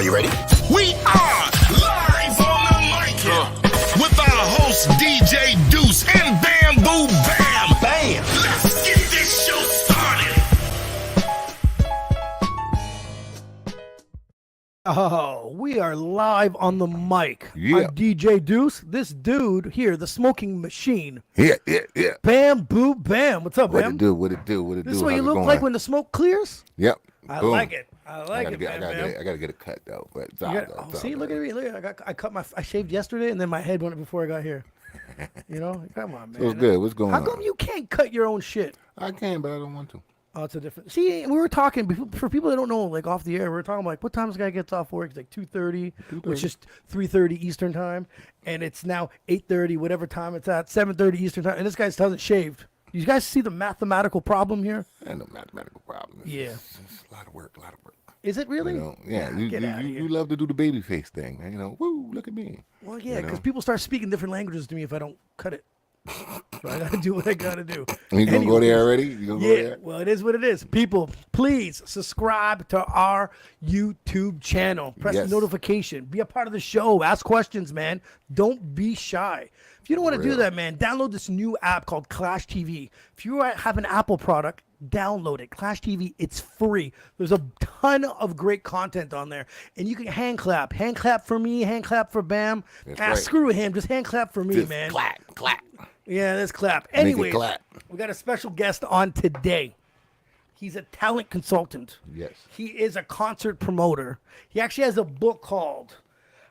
Are you ready? We are live on the mic with our host DJ Deuce and Bamboo Bam. Bam! Let's get this show started. Oh, we are live on the mic. Yeah. I'm DJ Deuce. This dude here, the smoking machine. Yeah. Bamboo Bam. What's up, What Bam? it do? What it do? What it This do? is what How's you it look going? like when the smoke clears? Yep. I Boom. like it. I like it, I gotta get a cut though. But it's all You good, got- it's all see, good. look at me. Look at I shaved yesterday, and then my head went before I got here. You know, come on, man. So it's good. What's going How on? come you can't cut your own shit? I can, but I don't want to. Oh, it's a different. See, we were talking for people that don't know, like off the air. We were talking like what time this guy gets off work. It's like 2:30, which is 3:30 Eastern time, and it's now 8:30, whatever time it's at, 7:30 Eastern time, and this guy still hasn't shaved. You guys see the mathematical problem here? And no mathematical problem. Yeah. It's a lot of work. Is it really? You know, yeah. Get outta here. You love to do the baby face thing. You know, woo, look at me. Well, yeah, you because know? people start speaking different languages to me if I don't cut it. So I gotta do what I gotta do. You gonna go there Anyways. already? You gonna go Yeah, there? well, it is what it is. People, please subscribe to our YouTube channel. Press the Yes. notification. Be a part of the show. Ask questions, man. Don't be shy. If you don't want to do real. that, man, download this new app called Clash TV. If you have an Apple product, download it. Clash TV, it's free. There's a ton of great content on there. And you can hand clap. Hand clap for me, hand clap for Bam. That's Ah, right. screw him. Just hand clap for me, Just man. clap. Yeah, let's clap. Make it Anyway, clap. we got a special guest on today. He's a talent consultant. Yes. He is a concert promoter. He actually has a book called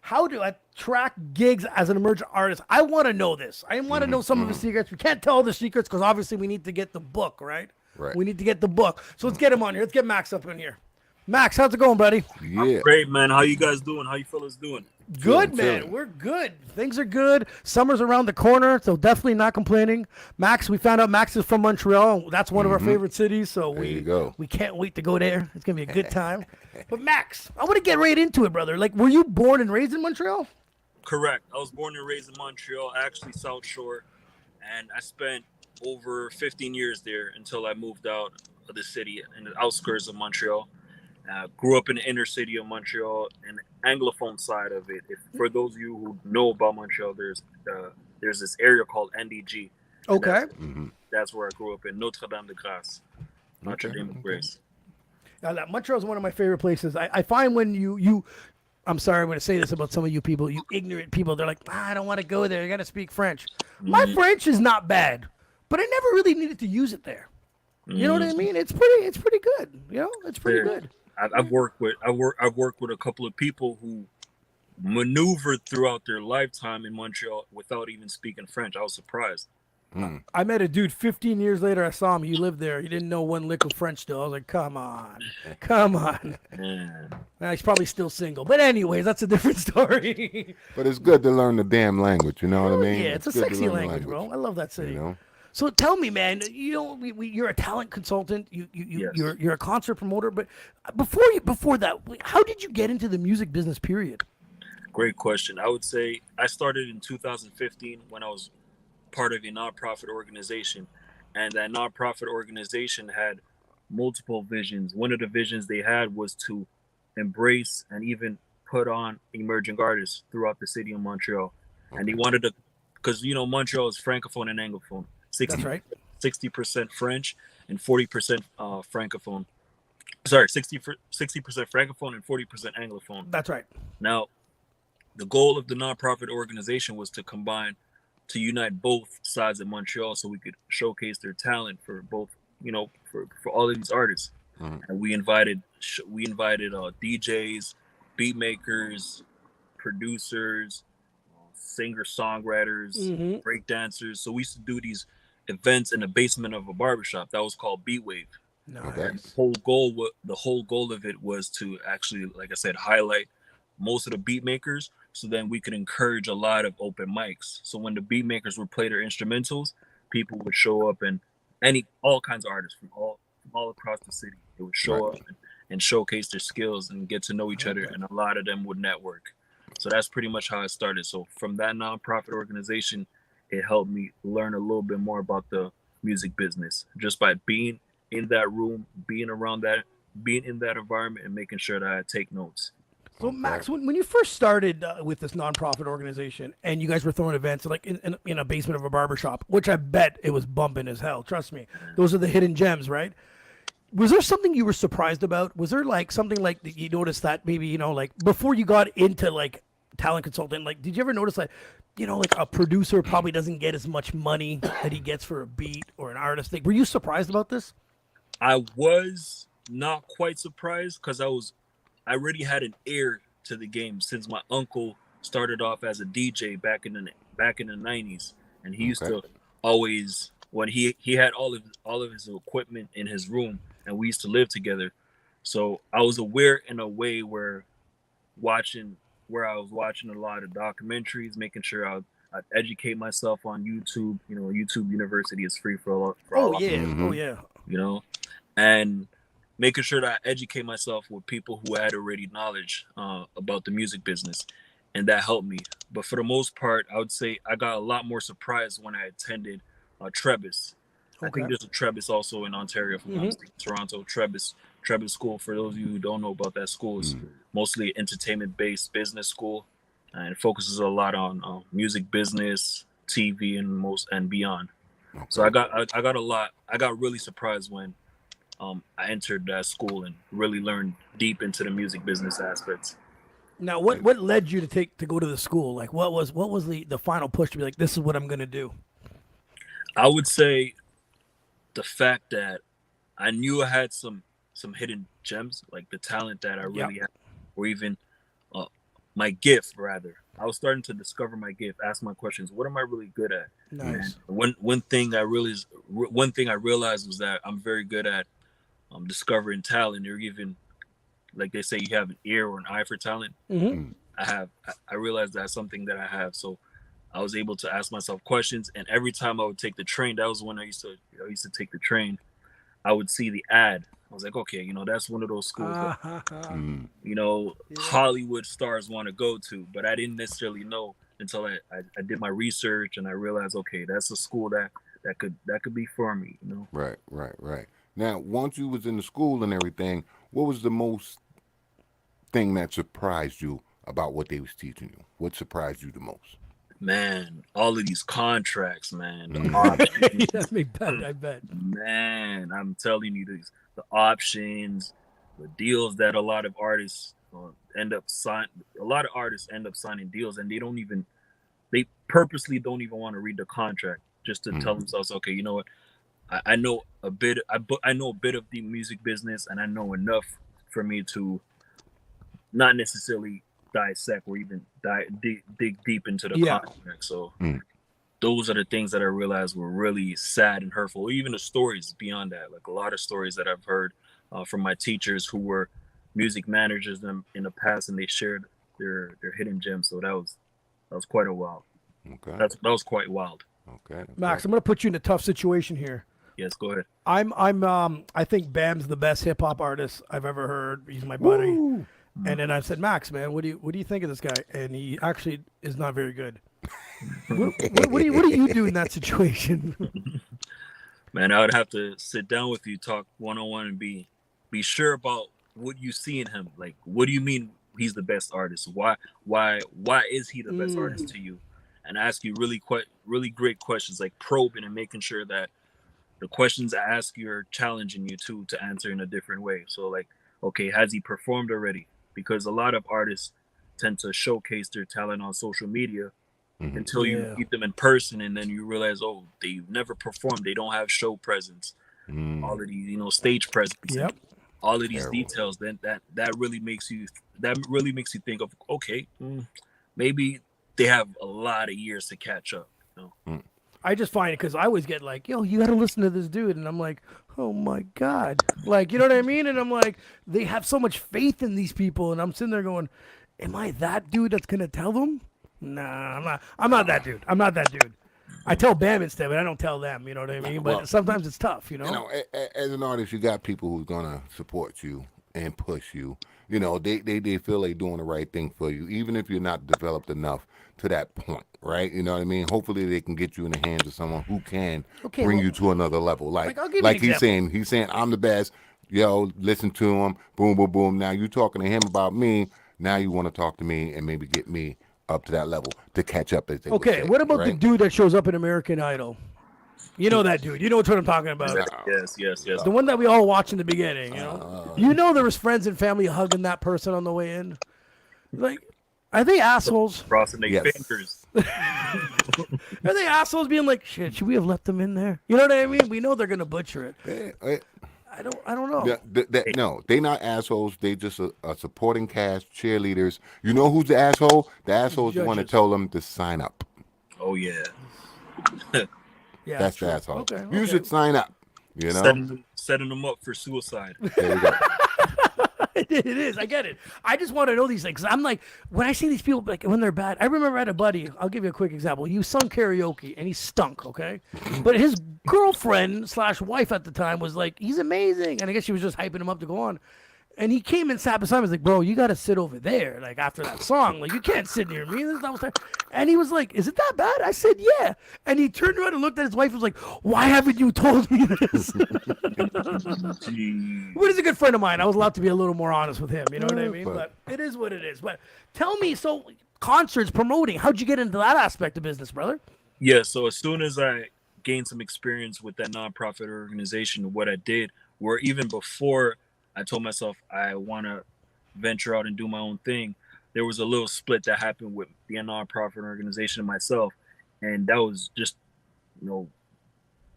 How to Attract Gigs as an Emerging Artist. I want to know this. I want to know some of the secrets. We can't tell the secrets because obviously we need to get the book, right? Right. We need to get the book. So let's get him on here. Let's get Max up in here. Max, how's it going, buddy? Yeah. Great, man. How you guys doing? How you fellas doing? Good, Chilling, man. chilling. We're good. Things are good. Summer's around the corner, so definitely not complaining. Max, we found out Max is from Montreal. That's one of our favorite cities, so you go. we can't wait to go there. It's going to be a good time. But Max, I want to get right into it, brother. Like, were you born and raised in Montreal? Correct. I was born and raised in Montreal, actually South Shore, and I spent over 15 years there until I moved out of the city in the outskirts of Montreal. Grew up in the inner city of Montreal and the Anglophone side of it. For those of you who know about Montreal, there's this area called NDG. Okay. That's where I grew up in Notre Dame de Grâce. Notre Dame de Grace. Now, Montreal is one of my favorite places. I find when you I'm sorry, I'm going to say this about some of you people, you ignorant people. They're like, I don't want to go there. I got to speak French. My French is not bad, but I never really needed to use it there. You know what I mean? It's pretty good. You know, it's pretty Fair. good. I've worked with a couple of people who maneuvered throughout their lifetime in Montreal without even speaking French. I was surprised. I met a dude 15 years later. I saw him. He lived there. He didn't know one lick of French still. I was like, come on. Yeah. Now, he's probably still single. But anyways, that's a different story. But it's good to learn the damn language. You know what I mean? Yeah, it's a good to sexy learn the language, bro. I love that city. You know. So tell me, man. You know, you're a talent consultant. Yes. You're a concert promoter. But before that, how did you get into the music business? Period. Great question. I would say I started in 2015 when I was part of a nonprofit organization, and that nonprofit organization had multiple visions. One of the visions they had was to embrace and even put on emerging artists throughout the city of Montreal. And they wanted to, because Montreal is francophone and anglophone. That's right. 60% French and 40% francophone. Sorry, 60% francophone and 40% anglophone. That's right. Now, the goal of the nonprofit organization was to unite both sides of Montreal so we could showcase their talent for both, for all of these artists. And we invited DJs, beat makers, producers, singer-songwriters, break dancers. So we used to do these events in the basement of a barbershop that was called Beat Wave. Nice. The whole goal of it was to actually, like I said, highlight most of the beat makers, so then we could encourage a lot of open mics. So when the beat makers would play their instrumentals, people would show up, and all kinds of artists from all across the city. They would show up and showcase their skills and get to know each other, and a lot of them would network. So that's pretty much how it started. So from that nonprofit organization, it helped me learn a little bit more about the music business just by being in that room, being in that environment, and making sure that I take notes. So Max, when you first started with this nonprofit organization, and you guys were throwing events like in a basement of a barbershop, which I bet it was bumping as hell. Trust me, those are the hidden gems, right? Was there something you were surprised about? Was there like something like that you noticed that maybe, you know, like before you got into like talent consultant, like did you ever notice like, you know, like a producer probably doesn't get as much money that he gets for a beat or an artist? Like, were you surprised about this? I was not quite surprised because I already had an ear to the game since my uncle started off as a DJ back in the 90s, and he used to always, when he had all of his equipment in his room, and we used to live together. So I was aware in a way where I was watching a lot of documentaries, making sure I'd educate myself on YouTube. You know, YouTube University is free for all. Oh yeah. You know, and making sure that I educate myself with people who had already knowledge about the music business, and that helped me. But for the most part, I would say I got a lot more surprised when I attended Trebas. I think there's a Trebas also in Ontario, from Toronto. Trebas School, for those of you who don't know about that school, is mostly entertainment-based business school, and it focuses a lot on music business, TV, and beyond. So I got really surprised when I entered that school and really learned deep into the music business aspects. Now, what led you to go to the school? Like, what was the final push to be like, this is what I'm gonna do? I would say the fact that I knew I had some hidden gems, like the talent that I really had, or even my gift rather. I was starting to discover my gift, ask my questions. What am I really good at? Nice. And one thing I realized was that I'm very good at discovering talent, or even, like they say, you have an ear or an eye for talent. I realized that's something that I have. So I was able to ask myself questions, and every time I would take the train, that was when I used to take the train, I would see the ad. I was like, okay, you know, that's one of those schools that, you know, Hollywood stars want to go to, but I didn't necessarily know until I did my research, and I realized, okay, that's a school that could be for me, you know. Right. Now, once you was in the school and everything, what was the most thing that surprised you about what they was teaching you? What surprised you the most? Man, all of these contracts, man. I bet. Man, I'm telling you, the options, the deals that a lot of artists end up signing. A lot of artists end up signing deals, and they purposely don't even want to read the contract, just to tell themselves, okay, you know what, I know a bit of the music business, and I know enough for me to not necessarily dissect or even dig deep into the contract. So those are the things that I realized were really sad and hurtful. Even the stories beyond that, like a lot of stories that I've heard from my teachers who were music managers in the past, and they shared their hidden gems. So that was quite a while. Okay. That was quite wild. Okay. Max, I'm gonna put you in a tough situation here. Yes, go ahead. I think Bam's the best hip hop artist I've ever heard. He's my buddy. Woo! And then I said, Max, man, what do you think of this guy? And he actually is not very good. what do you do in that situation? Man, I would have to sit down with you, talk one-on-one, and be sure about what you see in him. Like, what do you mean he's the best artist? Why is he the best artist to you? And ask you really great questions, like probing and making sure that the questions I ask you are challenging you to answer in a different way. So like, okay, has he performed already? Because a lot of artists tend to showcase their talent on social media until you meet them in person, and then you realize, oh, they've never performed. They don't have show presence. All of these, stage presence. Yep. All of these details. Then that really makes you think of, okay, maybe they have a lot of years to catch up. I just find it because I always get like, yo, you got to listen to this dude. And I'm like, oh my God. Like, you know what I mean? And I'm like, they have so much faith in these people. And I'm sitting there going, am I that dude that's going to tell them? Nah, I'm not that dude. I'm not that dude. I tell Bam instead, but I don't tell them, you know what I mean? But sometimes it's tough, You know, as an artist, you got people who's going to support you and push you. You know, they feel they're doing the right thing for you, even if you're not developed enough to that point, right? You know what I mean? Hopefully they can get you in the hands of someone who can bring you to another level. Like he's saying, I'm the best. Yo, listen to him. Boom, boom, boom. Now you talking to him about me. Now you want to talk to me and maybe get me up to that level to catch up. As they would Okay, say, what about the right? dude that shows up in American Idol? You know that dude. You know what I'm talking about. Yes. The one that we all watch in the beginning, you know there was friends and family hugging that person on the way in. Like, are they assholes? Crossing their Yes. fingers. Are they assholes being like, shit, should we have left them in there? You know what I mean? We know they're gonna butcher it. I don't know. No, they not assholes. They just a supporting cast, cheerleaders. You know who's the asshole? The asshole's the one that Judges. told them to sign up. Oh yeah. Yeah, That's true. the asshole. Okay, You should sign up. You know? Setting them up for suicide. There you go. It is. I get it. I just want to know these things. I'm like, when I see these people, like when they're bad. I remember I had a buddy. I'll give you a quick example. He sung karaoke and he stunk. Okay, but his girlfriend / wife at the time was like, he's amazing, and I guess she was just hyping him up to go on. And he came and sat beside me. Was like, bro, you got to sit over there. Like after that song, like you can't sit near me. And he was like, is it that bad? I said, yeah. And he turned around and looked at his wife. And was like, why haven't you told me this? But he's a good friend of mine. I was allowed to be a little more honest with him. You know what I mean? But it is what it is. But tell me, so concerts, promoting, how'd you get into that aspect of business, brother? Yeah, so as soon as I gained some experience with that nonprofit organization, what I did, where even before I told myself I want to venture out and do my own thing, there was a little split that happened with the nonprofit organization and myself. And that was just,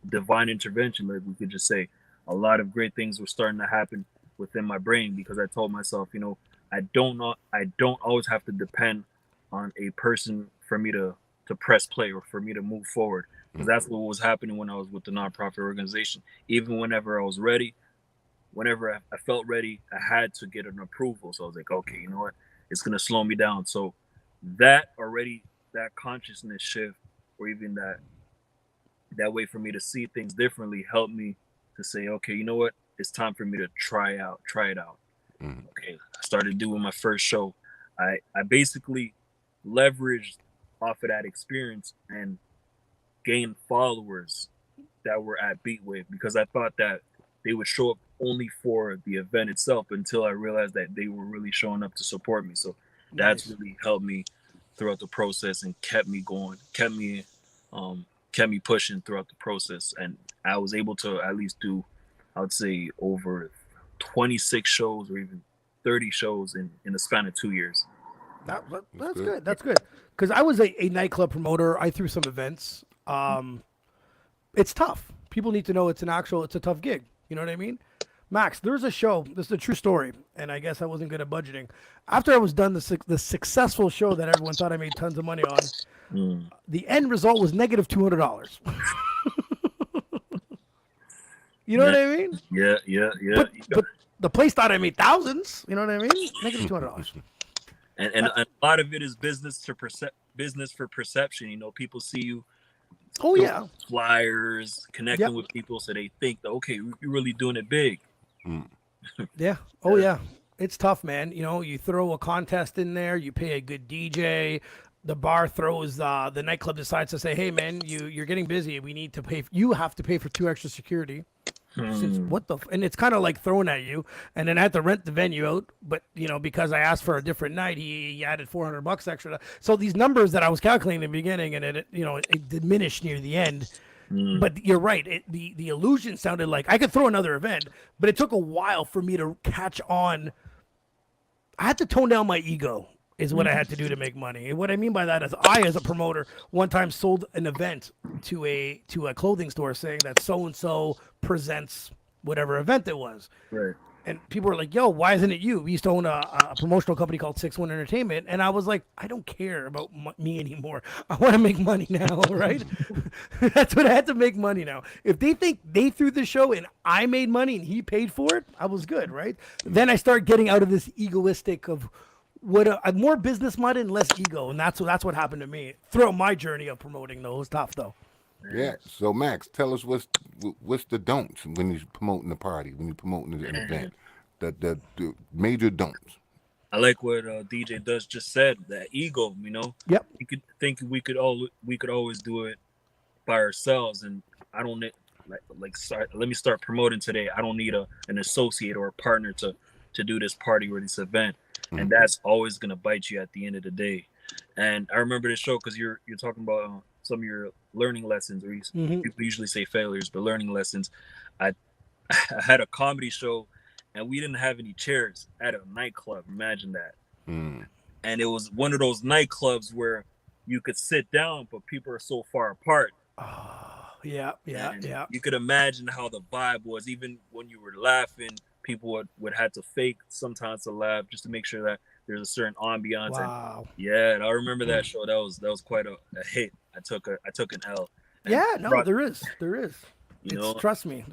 divine intervention, like we could just say. A lot of great things were starting to happen within my brain because I told myself, I don't always have to depend on a person for me to press play or for me to move forward. Because that's what was happening when I was with the nonprofit organization. Even whenever I was ready, whenever I felt ready, I had to get an approval. So I was like, okay, you know what? It's going to slow me down. So that consciousness shift, or even that way for me to see things differently, helped me to say, okay, you know what? It's time for me to try it out. Okay, I started doing my first show. I basically leveraged off of that experience and gained followers that were at Beatwave because I thought that they would show up only for the event itself until I realized that they were really showing up to support me. So that's really helped me throughout the process and kept me going, kept me pushing throughout the process. And I was able to at least do, I would say, over 26 shows or even 30 shows in the span of 2 years. That's good. That's good. Because I was a nightclub promoter. I threw some events. It's tough. People need to know it's a tough gig. You know what I mean? Max, there's a show. This is a true story, and I guess I wasn't good at budgeting. After I was done the successful show that everyone thought I made tons of money on, the end result was negative $200. You know what I mean? Yeah. But the place thought I made thousands. You know what I mean? Negative $200. And a lot of it is business for perception. People see you. Oh yeah. Flyers, connecting with people, so they think that okay, you're really doing it big. Yeah. Oh yeah. It's tough, man. You throw a contest in there, you pay a good DJ, the bar throws the nightclub decides to say, hey man, you're getting busy. We need to pay. You have to pay for 2 extra security. And it's kind of like thrown at you, and then I had to rent the venue out. But because I asked for a different night, he added $400 extra. So these numbers that I was calculating in the beginning, and it diminished near the end. But you're right. The illusion sounded like I could throw another event, but it took a while for me to catch on. I had to tone down my ego. Is what I had to do to make money. And what I mean by that is I, as a promoter, one time sold an event to a clothing store saying that so-and-so presents whatever event it was. Right. And people were like, yo, why isn't it you? We used to own a promotional company called 6-1 Entertainment. And I was like, I don't care about me anymore. I want to make money now, right? That's what I had to make money now. If they think they threw the show and I made money and he paid for it, I was good, right? Then I start getting out of this egoistic of, I'm more business minded and less ego, and that's what happened to me throughout my journey of promoting. Though it was tough, though. Yeah. So Max, tell us what's the don'ts when you're promoting the party, when you're promoting an event, the major don'ts. I like what DJ Dust just said. That ego, Yep. You could think we could always do it by ourselves, and I don't need let me start promoting today. I don't need an associate or a partner to to do this party or this event, and that's always gonna bite you at the end of the day. And I remember this show because you're talking about some of your learning lessons, or people usually say failures, but learning lessons. I I had a comedy show, and we didn't have any chairs at a nightclub. Imagine that. And it was one of those nightclubs where you could sit down, but people are so far apart. Yeah. You could imagine how the vibe was. Even when you were laughing, people would have to fake sometimes to laugh just to make sure that there's a certain ambiance. Wow. And I remember that show. That was quite a hit. I took an L. And Yeah, no, there is. Trust me.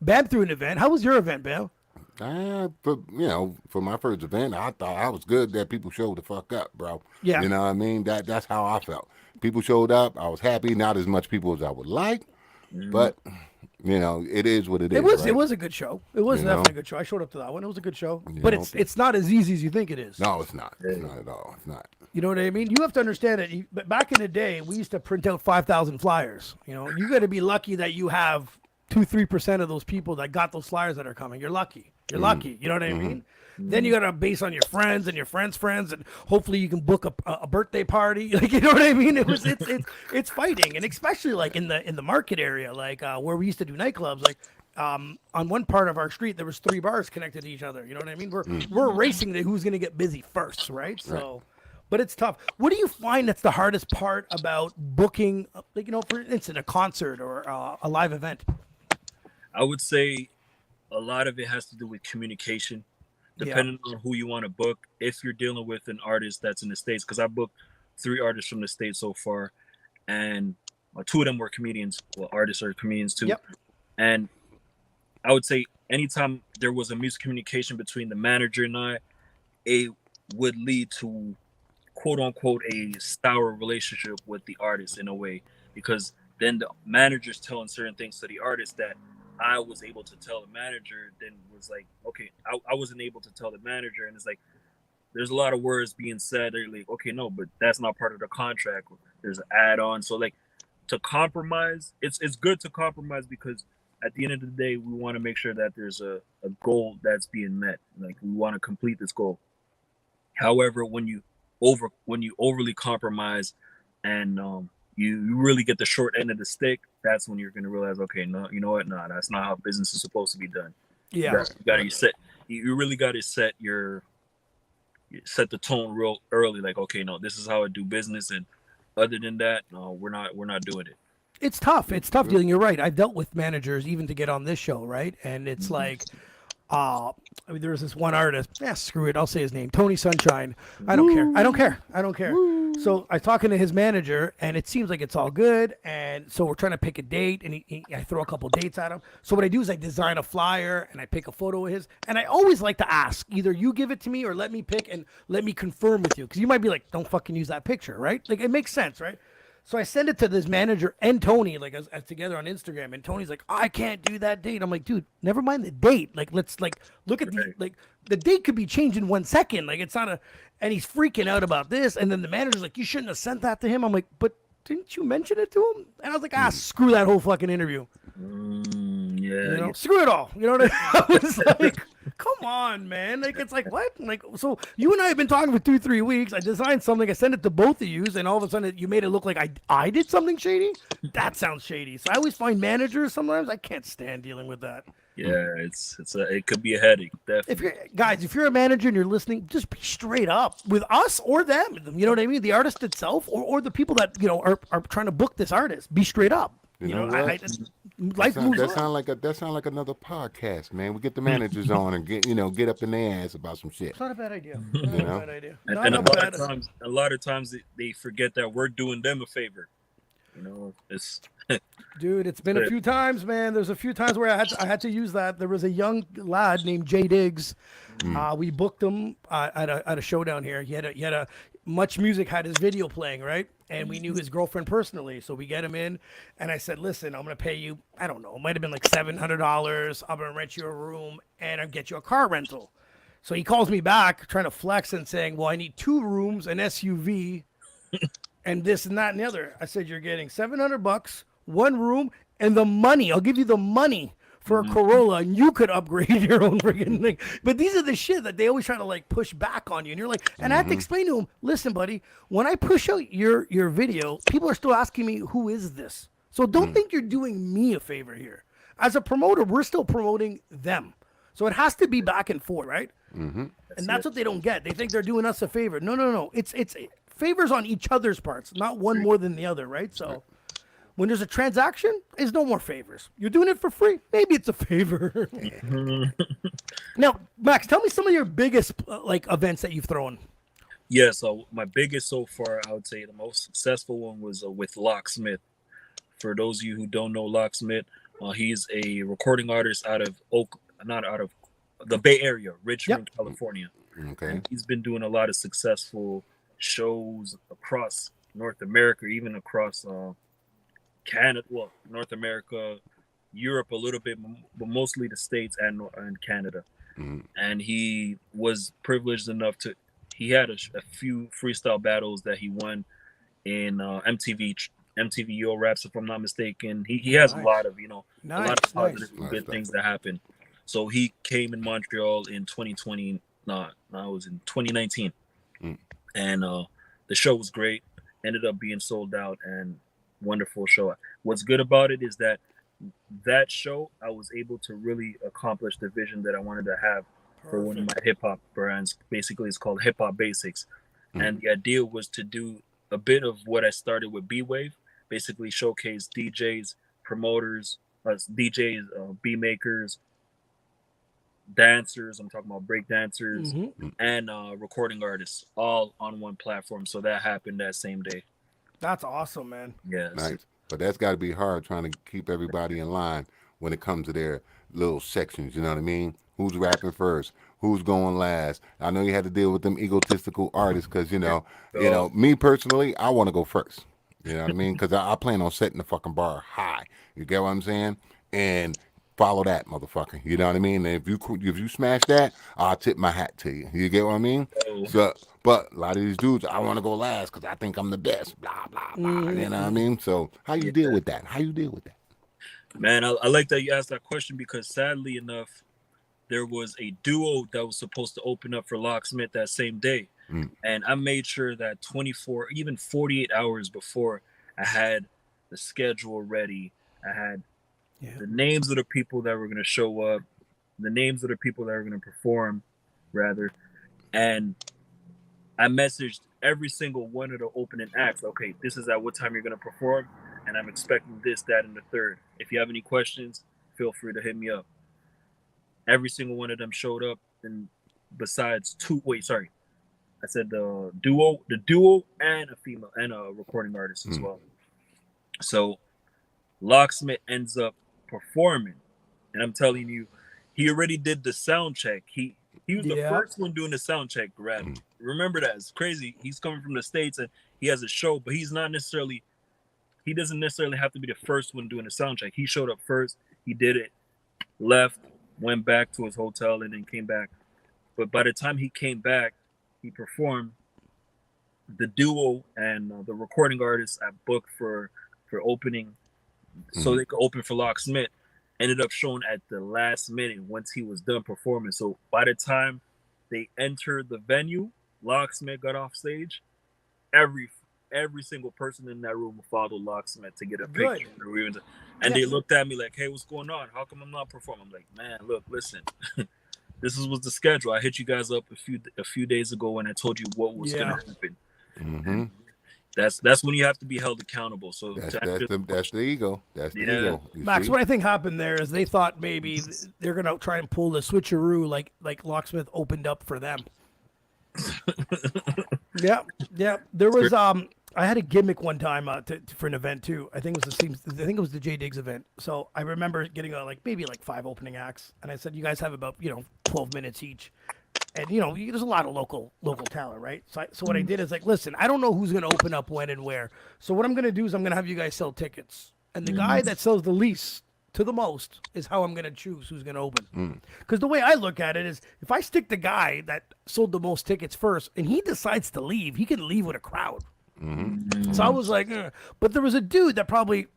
Bam threw an event. How was your event, Bam? For my first event, I thought I was good that people showed the fuck up, bro. Yeah. You know what I mean? That's how I felt. People showed up. I was happy. Not as much people as I would like, but it is what it is. It was a good show. It was definitely a good show. I showed up to that one. It was a good show. But it's not as easy as you think it is. No, it's not. It's not at all. It's not. You know what I mean? You have to understand that back in the day, we used to print out 5,000 flyers. You got to be lucky that you have 2-3% of those people that got those flyers that are coming. You're lucky. You're lucky. You know what I mean? Then you got to base on your friends and your friends' friends, and hopefully you can book a birthday party. Like, you know what I mean? It's fighting, and especially like in the market area, like where we used to do nightclubs. Like on one part of our street, there was 3 bars connected to each other. You know what I mean? We're racing to who's gonna get busy first, right? So. But it's tough. What do you find that's the hardest part about booking, like, for instance, a concert or a live event? I would say a lot of it has to do with communication, depending on who you want to book. If you're dealing with an artist that's in the States, because I booked 3 artists from the States so far, and 2 of them were comedians. Well, artists are comedians too. Yep. And I would say anytime there was a miscommunication between the manager and I, it would lead to quote unquote a sour relationship with the artist in a way, because then the manager's telling certain things to the artist that I was able to tell the manager, then was like, okay, I wasn't able to tell the manager. And it's like, there's a lot of words being said. They're like, okay, no, but that's not part of the contract. There's an add-on. So like, to compromise, it's good to compromise, because at the end of the day, we want to make sure that there's a goal that's being met. Like, we want to complete this goal. However, when you overly compromise and you really get the short end of the stick, that's when you're going to realize, okay, no, you know what? No, that's not how business is supposed to be done. Yeah. You really got to set the tone real early. Like, okay, no, this is how I do business. And other than that, no, we're not doing it. It's tough. It's tough dealing. You're right. I've dealt with managers even to get on this show, right? And it's like, there was this one artist. Screw it. I'll say his name. Tony Sunshine. I don't care. So I was talking to his manager, and it seems like it's all good. And so we're trying to pick a date, and I throw a couple dates at him. So what I do is I design a flyer, and I pick a photo of his. And I always like to ask, either you give it to me or let me pick and let me confirm with you. Because you might be like, don't fucking use that picture, right? Like, it makes sense, right? So I send it to this manager and Tony, like, as together on Instagram, and Tony's like, I can't do that date. I'm like, dude, never mind the date. Like, let's look at the date could be changed in 1 second. Like, it's not and he's freaking out about this. And then the manager's like, you shouldn't have sent that to him. I'm like, but didn't you mention it to him? And I was like, screw that whole fucking interview. Screw it all. You know what I mean? I was like, come on, man. Like, it's like, what? Like, so you and I have been talking for 2-3 weeks. I designed something. I sent it to both of you, and all of a sudden you made it look like I did something shady. That sounds shady. So I always find managers sometimes I can't stand dealing with that. Yeah, it could be a headache. Definitely. If you're a manager and you're listening, just be straight up with us or them. You know what I mean? The artist itself or the people that are trying to book this artist. Be straight up. Life moves on. That sound like another podcast, man. We get the managers on and get up in their ass about some shit. It's not a bad idea. And a lot of times they forget that we're doing them a favor. It's dude, it's been a few times, man. There's a few times where I had to use that. There was a young lad named Jay Diggs. We booked him at a show down here. He had a Much Music had his video playing, right? And we knew his girlfriend personally, so we get him in. And I said, listen, I'm gonna pay you, I don't know, it might have been like $700. I'm gonna rent you a room and I'll get you a car rental. So he calls me back trying to flex and saying, well, I need 2 rooms, an SUV, and this and that and the other. I said, you're getting $700, 1 room, and the money. I'll give you the money for a Corolla, and you could upgrade your own freaking thing. But these are the shit that they always try to like push back on you, and you're like, and I have to explain to them, listen, buddy, when I push out your video, people are still asking me, who is this? So don't think you're doing me a favor here. As a promoter, we're still promoting them. So it has to be back and forth, right? And that's what they don't get. They think they're doing us a favor. No. It's favors on each other's parts, not one more than the other, right? So when there's a transaction, there's no more favors. You're doing it for free. Maybe it's a favor. Now, Max, tell me some of your biggest like events that you've thrown. Yeah, so my biggest so far, I would say the most successful one was with Locksmith. For those of you who don't know Locksmith, he's a recording artist out of not out of the Bay Area, Richmond, California. Okay. And he's been doing a lot of successful shows across North America, even across Canada, well, North America, Europe a little bit, but mostly the States and Canada. And he was privileged enough to, he had a few freestyle battles that he won in MTV Yo Raps, if I'm not mistaken. He has a lot of, a lot of positive good things that happen. So he came in Montreal in 2020. No, it was in 2019. And the show was great. Ended up being sold out, and wonderful show. What's good about it is that show, I was able to really accomplish the vision that I wanted to have for one of my hip hop brands. Basically, it's called Hip Hop Basics. And the idea was to do a bit of what I started with B-Wave, basically showcase DJs, promoters, beat makers, dancers, I'm talking about break dancers, and recording artists, all on one platform. So that happened that same day. That's awesome, man. Yes. Nice. But that's got to be hard trying to keep everybody in line when it comes to their little sections. You know what I mean? Who's rapping first? Who's going last? I know you had to deal with them egotistical artists because, me personally, I want to go first. You know what I mean? Because I plan on setting the fucking bar high. You get what I'm saying? And follow that, motherfucker. You know what I mean? And if you smash that, I'll tip my hat to you. You get what I mean? So, but a lot of these dudes, I want to go last because I think I'm the best. Blah blah blah. You know what I mean? So how you deal with that? Man, I like that you asked that question because sadly enough, there was a duo that was supposed to open up for Locksmith that same day. And I made sure that 24, even 48 hours before, I had the schedule ready. I had the names of the people that were going to show up, the names of the people that were going to perform, rather. And I messaged every single one of the opening acts. Okay, this is at what time you're going to perform, and I'm expecting this, that, and the third. If you have any questions, feel free to hit me up. Every single one of them showed up, and besides I said the duo and a female and a recording artist as well. So Locksmith ends up performing, and I'm telling you, he already did the sound check. He was the first one doing the sound check. Remember that. It's crazy. He's coming from the States and he has a show, but he doesn't necessarily have to be the first one doing the sound check. He showed up first. He did it, left, went back to his hotel, and then came back. But by the time he came back, he performed. The duo and the recording artists I booked for opening, so they could open for Locksmith, ended up showing at the last minute once he was done performing. So by the time they entered the venue, Locksmith got off stage. Every single person in that room followed Locksmith to get a picture. And they looked at me like, "Hey, what's going on? How come I'm not performing?" I'm like, "Man, look, listen." This was the schedule. I hit you guys up a few days ago when I told you what was going to happen. That's when you have to be held accountable. So that's the ego. That's the ego. Max, what I think happened there is they thought maybe they're gonna try and pull the switcheroo like Locksmith opened up for them. Yeah. There was I had a gimmick one time for an event too. I think it was the J Diggs event. So I remember getting maybe 5 opening acts, and I said, "You guys have about 12 minutes each." And there's a lot of local talent, right? So what I did is listen, I don't know who's gonna open up when and where. So what I'm gonna do is I'm gonna have you guys sell tickets, and the guy that sells the least to the most is how I'm gonna choose who's gonna open. Because the way I look at it is, if I stick the guy that sold the most tickets first, and he decides to leave, he can leave with a crowd. So I was like, but there was a dude that probably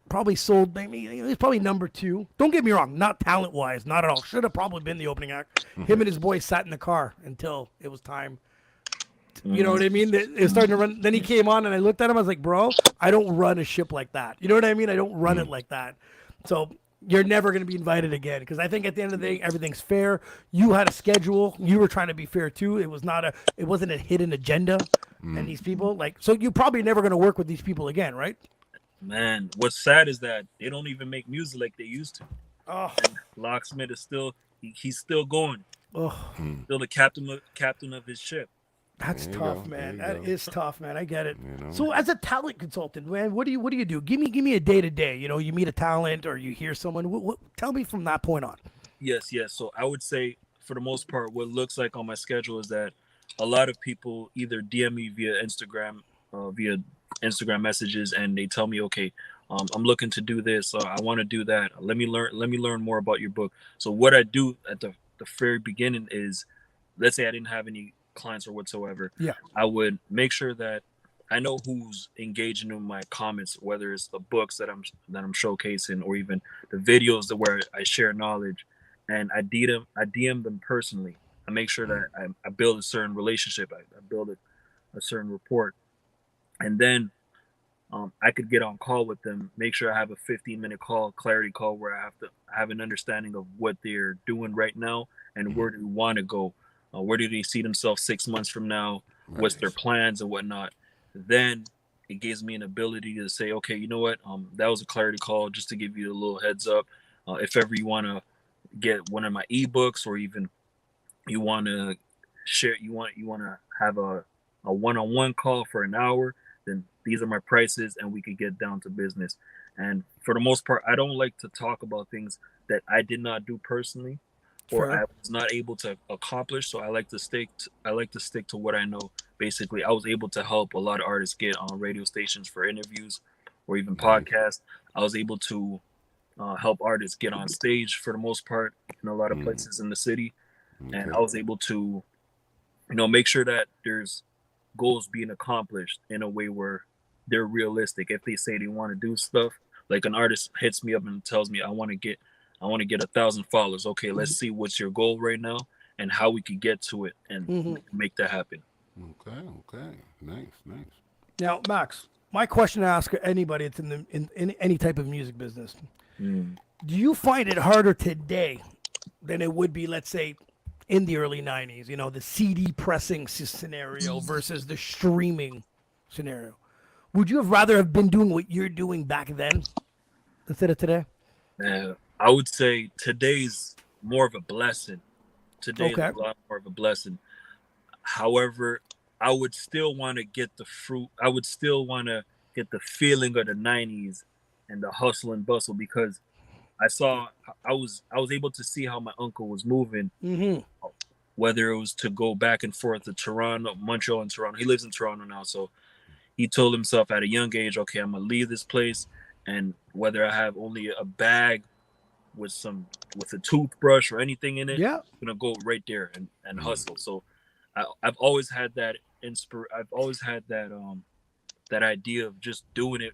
probably sold. Maybe he's probably number 2. Don't get me wrong, not talent wise, not at all. Should have probably been the opening act. Him and his boy sat in the car until it was time. You know what I mean? It was starting to run. Then he came on, and I looked at him. I was like, "Bro, I don't run a ship like that." You know what I mean? I don't run it like that. So you're never going to be invited again, because I think at the end of the day, everything's fair. You had a schedule. You were trying to be fair too. It wasn't a hidden agenda. And these people, so you're probably never going to work with these people again, right? Man, what's sad is that they don't even make music like they used to. Oh, And Locksmith is he's still going. oh. Still the captain of his ship. That's There you tough, go. man. There you That go. is tough, man. I get it. You know? So, as a talent consultant, man, what do you do? Give me a day to day. You know, you meet a talent or you hear someone. Tell me from that point on. Yes. So I would say, for the most part, what looks like on my schedule is that a lot of people either DM me via Instagram messages, and they tell me, okay, I'm looking to do this. I want to do that. Let me learn more about your book. So what I do at the very beginning is, let's say I didn't have any clients or whatsoever. Yeah. I would make sure that I know who's engaging in my comments, whether it's the books that I'm showcasing, or even the videos where I share knowledge, and I DM them personally. I make sure that I build a certain relationship. I build a certain rapport, and then I could get on call with them. Make sure I have a 15-minute clarity call, where I have to have an understanding of what they're doing right now and where do they want to go. Where do they see themselves 6 months from now? What's their plans and whatnot? Then it gives me an ability to say, okay, you know what? That was a clarity call, just to give you a little heads up. If ever you want to get one of my ebooks, or even you want to share, you want to have a one-on-one call for an hour, then these are my prices, and we could get down to business. And for the most part, I don't like to talk about things that I did not do personally, or I was not able to accomplish. So I like to stick to what I know. Basically, I was able to help a lot of artists get on radio stations for interviews, or even podcasts. I was able to help artists get on stage for the most part in a lot of places in the city. And I was able to, make sure that there's goals being accomplished in a way where they're realistic. If they say they want to do stuff, like an artist hits me up and tells me, I want to get 1,000 followers. Okay, let's see what's your goal right now and how we could get to it and make that happen. Okay. Nice. Now, Max, my question to ask anybody that's in any type of music business: do you find it harder today than it would be, let's say, in the early 90s, the CD pressing scenario versus the streaming scenario? Would you have rather have been doing what you're doing back then instead of today? I would say today's more of a blessing. Today's Okay. a lot more of a blessing. However, I would still want to get the fruit. I would still want to get the feeling of the 90s and the hustle and bustle, because I was able to see how my uncle was moving, whether it was to go back and forth to Toronto, Montreal and Toronto. He lives in Toronto now. So he told himself at a young age, okay, I'm going to leave this place. And whether I have only a bag with a toothbrush or anything in it, Yeah. I'm going to go right there and hustle. So I've always had that I've always had that idea of just doing it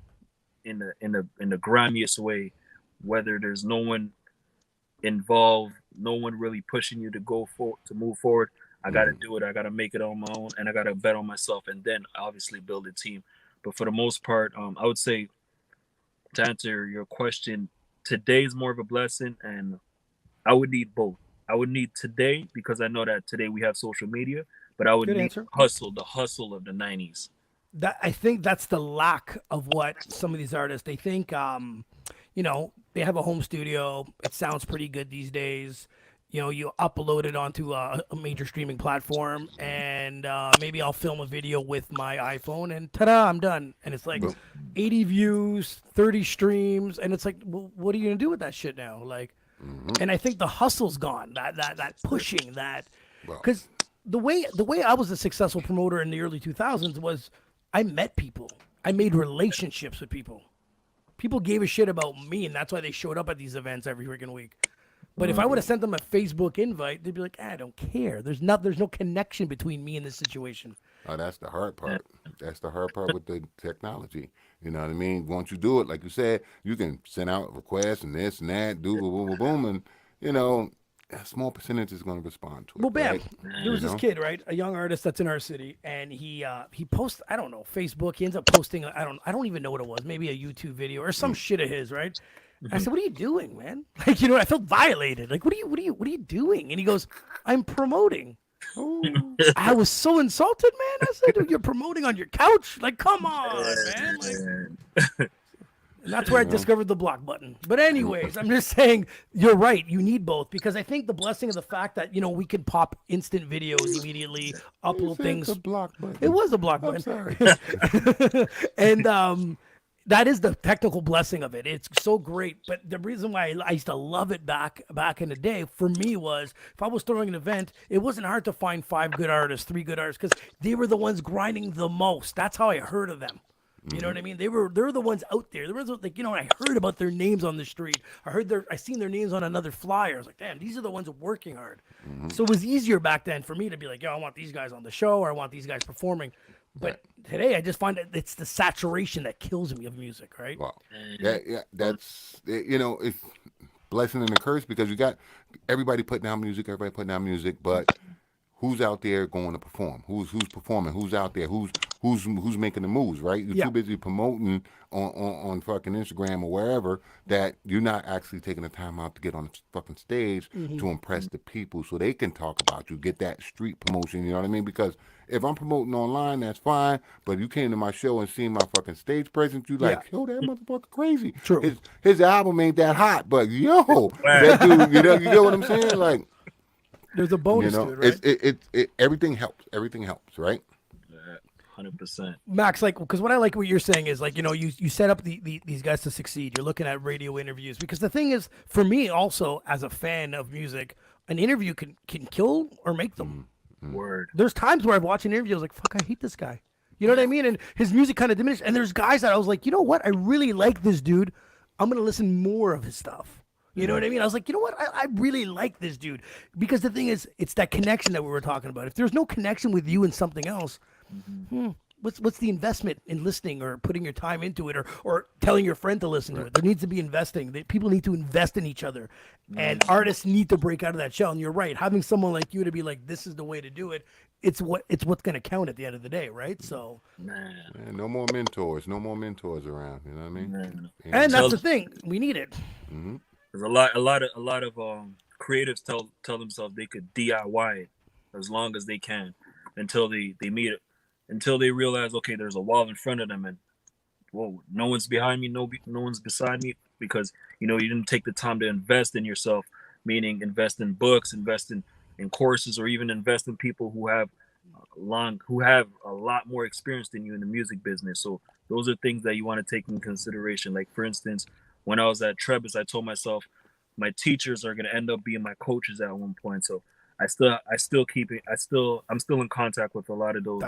in the grimiest way, whether there's no one involved, no one really pushing you to move forward. I got to do it. I got to make it on my own, and I got to bet on myself, and then obviously build a team. But for the most part, I would say, to answer your question, today's more of a blessing, and I would need both. I would need today, because I know that today we have social media, but I would Good need answer. the hustle of the 90s. I think that's the lack of what some of these artists, they think, they have a home studio. It sounds pretty good these days. You upload it onto a major streaming platform, and maybe I'll film a video with my iPhone, and ta-da, I'm done. And it's like 80 views, 30 streams, and it's like, well, what are you gonna do with that shit now? Like, and I think the hustle's gone. That pushing that, because the way I was a successful promoter in the early 2000s was I met people, I made relationships with people. People gave a shit about me, and that's why they showed up at these events every freaking week. But if I would have sent them a Facebook invite, they'd be like, I don't care. There's no connection between me and this situation. Oh, that's the hard part. That's the hard part with the technology. You know what I mean? Once you do it, like you said, you can send out requests and this and that, do boom, boom, boom, and you know, a small percentage is going to respond to it. Well, bam, right? there was this kid, right, a young artist that's in our city, and he posts, I don't know, Facebook. He ends up posting, I don't even know what it was, maybe a YouTube video or some shit of his, right? I said, "What are you doing, man?" Like, you know, I felt violated. Like, what are you doing? And he goes, "I'm promoting." I was so insulted, man. I said, "Dude, you're promoting on your couch? Like, come on, man!" Like, and that's where I discovered the block button. But anyways, I'm just saying, you're right. You need both, because I think the blessing of the fact that, you know, we can pop instant videos immediately, upload things. The block button. It was a block button. Sorry. And that is the technical blessing of it. It's so great. But the reason why I used to love it back in the day for me was, if I was throwing an event, it wasn't hard to find 5 good artists, 3 good artists, because they were the ones grinding the most. That's how I heard of them. You know what I mean? They're the ones out there. There was, like, you know, I heard about their names on the street. I seen their names on another flyer. I was like, damn, these are the ones working hard. So it was easier back then for me to be like, yo, I want these guys on the show, or I want these guys performing. But today, I just find that it's the saturation that kills me of music, right? Wow. That's, you know, it's blessing and a curse, because you got everybody putting out music, but who's out there going to perform? Who's performing? Who's out there? Who's making the moves, right? You're too busy promoting on fucking Instagram or wherever, that you're not actually taking the time out to get on the fucking stage to impress the people so they can talk about you, get that street promotion, you know what I mean? Because if I'm promoting online, that's fine, but you came to my show and seen my fucking stage presence, you like, yo, that motherfucker crazy. True. His album ain't that hot, but yo, that dude, you know what I'm saying? Like, there's a bonus you know, to it, right? it everything helps, right? 100%. Max, like, because what I like what you're saying is, like, you know, you set up these guys to succeed. You're looking at radio interviews, because the thing is, for me also, as a fan of music, an interview can kill or make them. Word. There's times where I've watched an interview, I was like, fuck, I hate this guy. You know what I mean? And his music kind of diminished. And there's guys that I was like, you know what? I really like this dude. I'm going to listen more of his stuff. You know what I mean? I was like, you know what? I really like this dude. Because the thing is, it's that connection that we were talking about. If there's no connection with you and something else, what's the investment in listening or putting your time into it, or telling your friend to listen to it? There needs to be investing. People need to invest in each other. And artists need to break out of that shell. And you're right. Having someone like you to be like, this is the way to do it, it's what's going to count at the end of the day, right? So, man, no more mentors around. You know what I mean? And that's the thing. We need it. There's a lot of creatives tell themselves they could DIY it as long as they can until they meet it, until they realize, okay, there's a wall in front of them, and whoa, no one's behind me, no one's beside me, because, you know, you didn't take the time to invest in yourself, meaning invest in books, invest in courses, or even invest in people who have a lot more experience than you in the music business. So those are things that you want to take in consideration. Like, for instance, when I was at Trebas, I told myself my teachers are going to end up being my coaches at one point. So I'm still in contact with a lot of those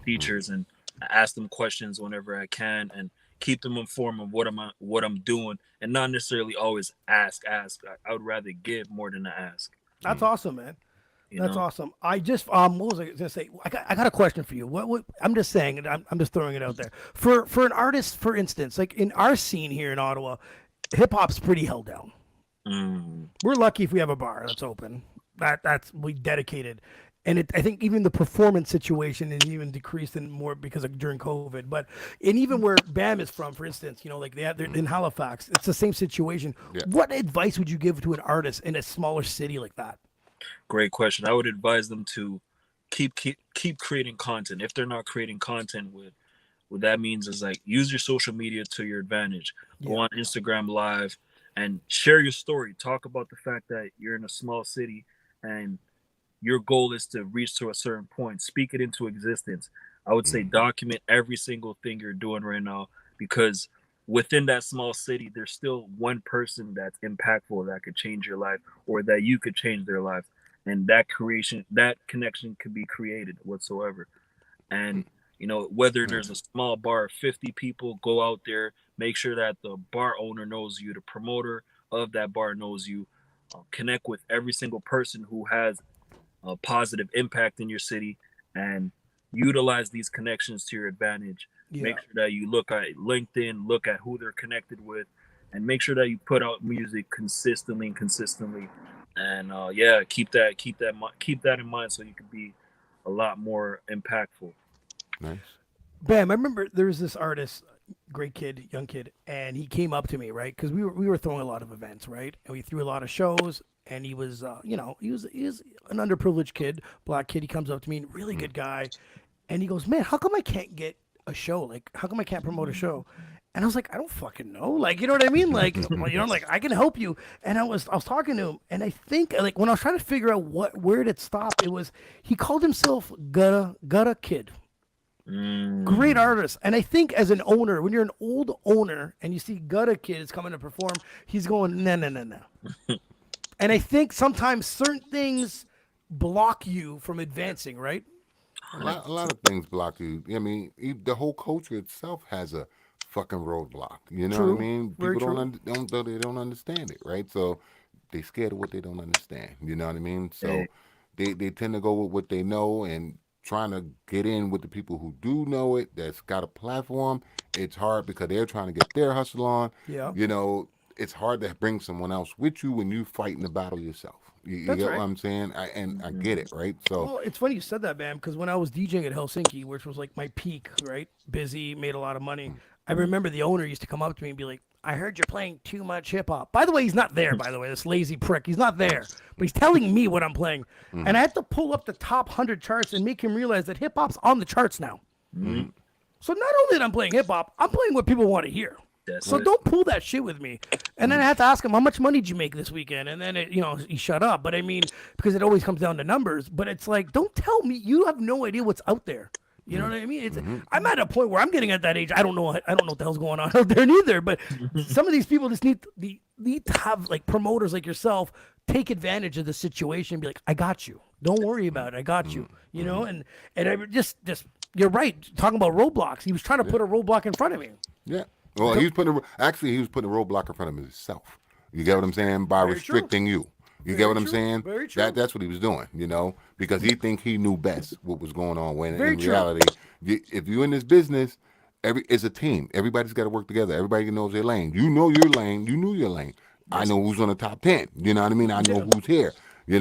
teachers, and I ask them questions whenever I can and keep them informed of what I'm doing, and not necessarily always ask. I would rather give more than ask. That's awesome, man. That's awesome. I just what was I gonna say? I got a question for you. What I'm just saying, and I'm just throwing it out there. For an artist, for instance, like in our scene here in Ottawa, hip hop's pretty held down. We're lucky if we have a bar that's open. That's we dedicated. And I think even the performance situation is even decreased in more because of during COVID. But and even where Bam is from, for instance, you know, like they're in Halifax, it's the same situation. Yeah. What advice would you give to an artist in a smaller city like that? Great question. I would advise them to keep creating content. If they're not creating content, what that means is, like, use your social media to your advantage. Go on Instagram Live and share your story. Talk about the fact that you're in a small city and your goal is to reach to a certain point. Speak it into existence. I would say document every single thing you're doing right now, because within that small city, there's still one person that's impactful that could change your life, or that you could change their life. And that connection could be created whatsoever. And, you know, whether there's a small bar of 50 people, go out there, make sure that the bar owner knows you, the promoter of that bar knows you. connect with every single person who has a positive impact in your city, and utilize these connections to your advantage. Make sure that you look at LinkedIn, look at who they're connected with, and make sure that you put out music consistently, and keep that in mind so you can be a lot more impactful. Nice. Bam, I remember there was this artist, great kid, young kid, and he came up to me, right? Because we were throwing a lot of events, right? And we threw a lot of shows, and he was, he was an underprivileged kid, black kid. He comes up to me, really good guy, and he goes, "Man, how come I can't get a show? Like, how come I can't promote a show?" And I was like, "I don't fucking know. Like, you know what I mean? Like, like I can help you." And I was talking to him, and I think like when I was trying to figure out where did it stop, it was he called himself Gutta Kid. Great artist. And I think as an owner, when you're an old owner and you see Gutta Kid is coming to perform, he's going, no. And I think sometimes certain things block you from advancing, right? A lot of things block you. I mean, the whole culture itself has a fucking roadblock. You know what I mean? Very People true. they don't understand it, right? So they scared of what they don't understand. You know what I mean? So they tend to go with what they know, and trying to get in with the people who do know it, that's got a platform. It's hard because they're trying to get their hustle on. Yeah. You know, it's hard to bring someone else with you when you fighting the battle yourself. You That's get right. what I'm saying? I get it, right? So Well, it's funny you said that, man, because when I was DJing at Helsinki, which was like my peak, right? Busy, made a lot of money. I remember the owner used to come up to me and be like, "I heard you're playing too much hip hop." By the way, he's not there, by the way, this lazy prick. He's not there. But he's telling me what I'm playing. And I had to pull up the top 100 charts and make him realize that hip hop's on the charts now. So not only that I'm playing hip hop, I'm playing what people want to hear. So don't pull that shit with me. And then I had to ask him, how much money did you make this weekend? And then, he shut up. But I mean, because it always comes down to numbers. But it's like, don't tell me. You have no idea what's out there. You know what I mean? It's, I'm at a point where I'm getting at that age. I don't know what the hell's going on out there neither. But some of these people just need to have like promoters like yourself take advantage of the situation and be like, I got you. Don't worry about it. I got you. You know, and I just you're right. Talking about roadblocks. He was trying to put a roadblock in front of me. yeah. Well, he was putting a roadblock in front of himself. You get what I'm saying? By restricting you. You get what I'm saying? Very true. That's what he was doing, because he think he knew best what was going on. When Very in true. reality, if you're in this business, it's a team. Everybody's got to work together. Everybody knows their lane. You know your lane. You knew your lane. I know who's on the top 10. You know what I mean? I know who's here. He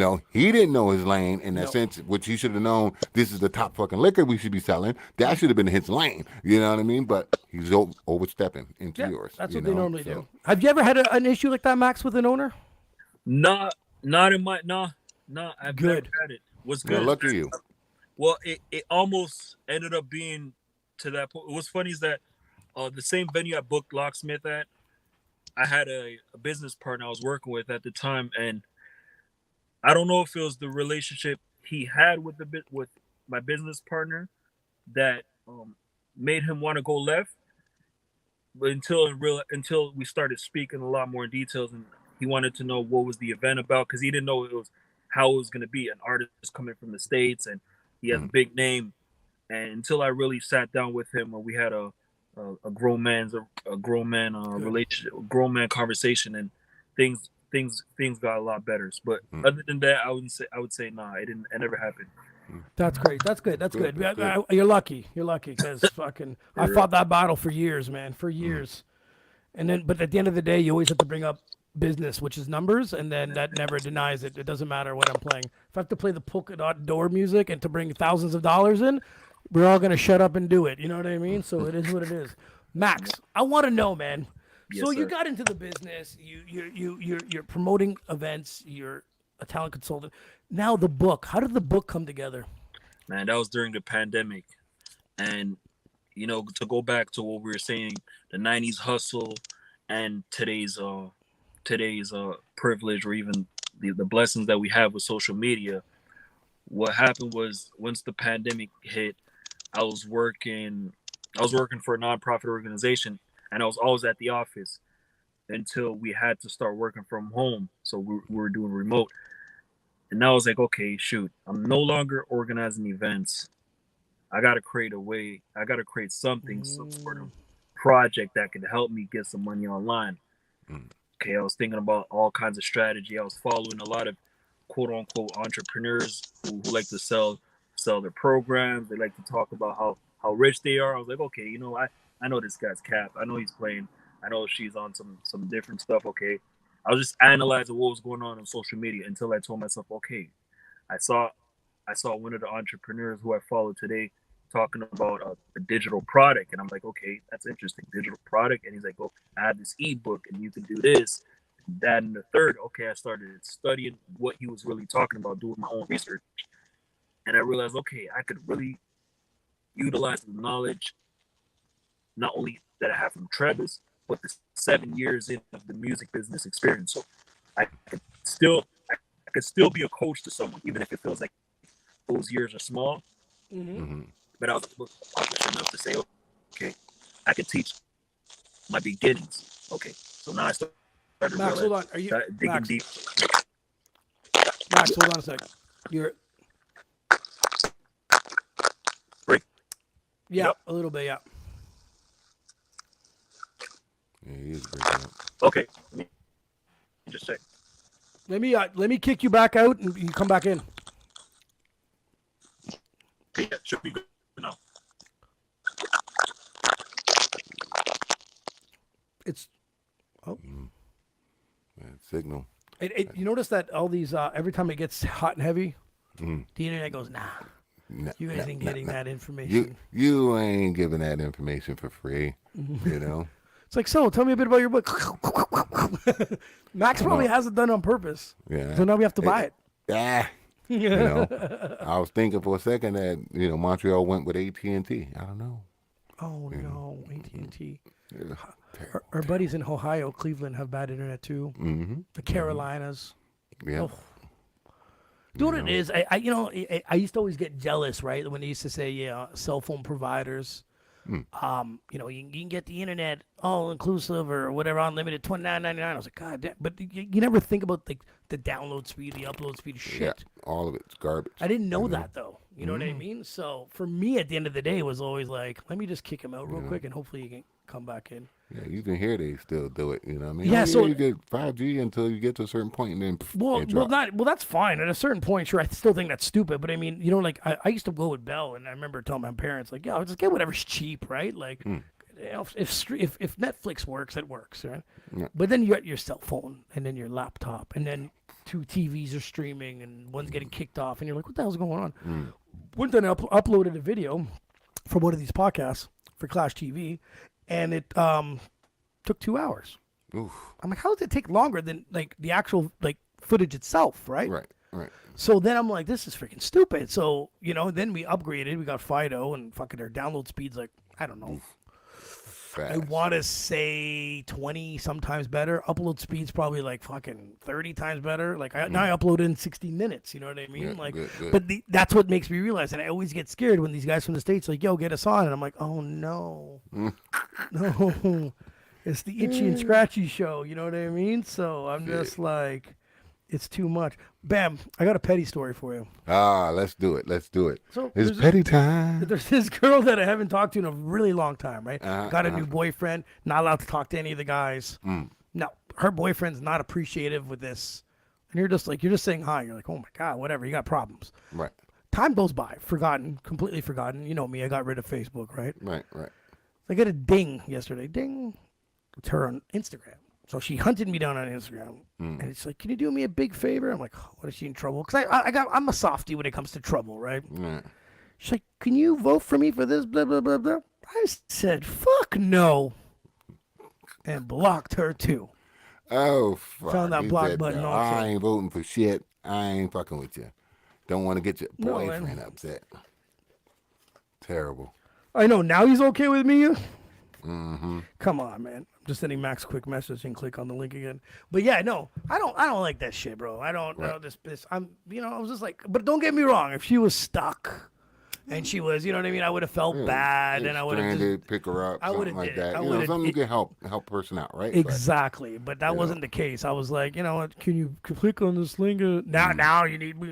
didn't know his lane in that sense, which he should have known. This is the top fucking liquor we should be selling. That should have been his lane. You know what I mean? But he's overstepping into yours. That's what they normally do. Have you ever had an issue like that, Max, with an owner? Not in my I've never had it. What's good? Well, lucky you. Well, it almost ended up being to that point. What's funny is that the same venue I booked Locksmith at, I had a business partner I was working with at the time, and I don't know if it was the relationship he had with my business partner that made him want to go left. But until we started speaking a lot more in details, and he wanted to know what was the event about, because he didn't know how it was going to be. An artist coming from the States, and he has a big name. And until I really sat down with him, and we had a grown man relationship, a grown man conversation, and things got a lot better. But other than that, I would say nah, it never happened. That's great. That's good. That's good. You're lucky. You're lucky because fucking I fought that battle for years, man, for years. But at the end of the day, you always have to bring up business, which is numbers, and then that never denies it. It doesn't matter what I'm playing. If I have to play the polka dot door music and to bring thousands of dollars in, we're all gonna shut up and do it. You know what I mean? So it is what it is. Max, I want to know, man. Yes, So you sir. got into the business. You're promoting events. You're a talent consultant. Now the book. How did the book come together? Man, that was during the pandemic, and to go back to what we were saying, the '90s hustle and today's privilege, or even the blessings that we have with social media. What happened was, once the pandemic hit, I was working for a nonprofit organization, and I was always at the office until we had to start working from home. So we were doing remote. And I was like, okay, shoot, I'm no longer organizing events. I got to create a way. I got to create something, some sort of project that could help me get some money online. okay, I was thinking about all kinds of strategy. I was following a lot of quote unquote entrepreneurs who like to sell their programs. They like to talk about how rich they are. I was like, okay, you know, I know this guy's cap. I know he's playing. I know she's on some different stuff. Okay, I was just analyzing what was going on social media until I told myself, okay, I saw one of the entrepreneurs who I follow today talking about a digital product, and I'm like, okay, that's interesting, digital product. And he's like, oh, I have this ebook, and you can do this, that, and the third. Okay, I started studying what he was really talking about, doing my own research, and I realized, okay, I could really utilize the knowledge not only that I have from Travis, but the 7 years in of the music business experience. So I could still be a coach to someone, even if it feels like those years are small. But I was enough to say, okay, I could teach my beginnings. Okay, so now I started Max, hold on. Are you digging Max, deep? Max, hold on a sec. You're Break. yeah, Yep. a little bit, yeah. Yeah, he is breaking up. Okay, just check. Let me kick you back out and you come back in. Okay, yeah, should be good now. It's Man, signal. you notice that all these every time it gets hot and heavy, Mm. the internet goes, nah. Nah, You guys nah, ain't nah, getting nah. that information. You ain't giving that information for free. You know. It's like, so tell me a bit about your book. Max probably has it done on purpose. Yeah. So now we have to buy it. Ah. You know. I was thinking for a second that Montreal went with AT&T. I don't know. Oh no, AT&T. Yeah. Our buddies in Ohio, Cleveland have bad internet too. Mm-hmm. The Carolinas. Yeah. Oh. Do you know what it is? I used to always get jealous, right? When they used to say, yeah, cell phone providers, you can get the internet all inclusive or whatever, unlimited, $29.99. I was like, God damn. But you never think about like the download speed, the upload speed, shit. Yeah. All of it's garbage. I didn't know that though. You know what I mean? So for me, at the end of the day, it was always like, let me just kick him out real quick, and hopefully he can come back in. Yeah, you can hear they still do it. You know what I mean? Yeah, so- you get 5G until you get to a certain point, and then Well, they drop. that's fine. At a certain point, sure, I still think that's stupid. But I mean, like I used to go with Bell, and I remember telling my parents, like, yeah, just get whatever's cheap, right? Like, if Netflix works, it works, right? Yeah. But then you got your cell phone, and then your laptop, and then 2 TVs are streaming, and one's getting kicked off, and you're like, what the hell's going on? One time I uploaded a video for one of these podcasts for Clash TV, and it took 2 hours. Oof. I'm like, how does it take longer than like the actual like footage itself, right? Right. So then I'm like, this is freaking stupid. So, then we upgraded. We got Fido, and fucking their download speed's like, I don't know. Fast. I want to say 20 sometimes better. Upload speed's probably like fucking 30 times better. Like now I upload in 60 minutes. You know what I mean? Yeah, like, good. but that's what makes me realize. And I always get scared when these guys from the States are like, yo, get us on. And I'm like, oh no, no, it's the itchy and scratchy show. You know what I mean? So I'm just like, it's too much. Bam, I got a petty story for you. Let's do it. So It's petty time. There's this girl that I haven't talked to in a really long time, right? Uh-huh, Got a new boyfriend, not allowed to talk to any of the guys. No, her boyfriend's not appreciative with this. And you're just saying hi. You're like, oh my God, whatever, you got problems. Right. Time goes by, completely forgotten. You know me, I got rid of Facebook, right? Right. I got a ding yesterday. Ding. It's her on Instagram. So she hunted me down on Instagram, and it's like, "Can you do me a big favor?" I'm like, "What, is she in trouble?" Because I'm a softie when it comes to trouble, right? Yeah. She's like, "Can you vote for me for this?" Blah blah blah blah. I said, "Fuck no," and blocked her too. Oh, fuck. Found that He block said, button "No, also. I ain't voting for shit. I ain't fucking with you. Don't want to get your No, boyfriend upset." Terrible. I know now he's okay with me. Come on, man. I'm just sending Max a quick message and click on the link again. But yeah, no, I don't like that shit, bro. I don't. This. I was just like, but don't get me wrong. If she was stuck, and she was, you know what I mean, I would have felt bad, and I would have just pick her up, I something would've like did it. that. I You know, would've- something it- you can help a person out, right? exactly. But that wasn't the case. I was like, you know what? Can you click on this link? Now you need me.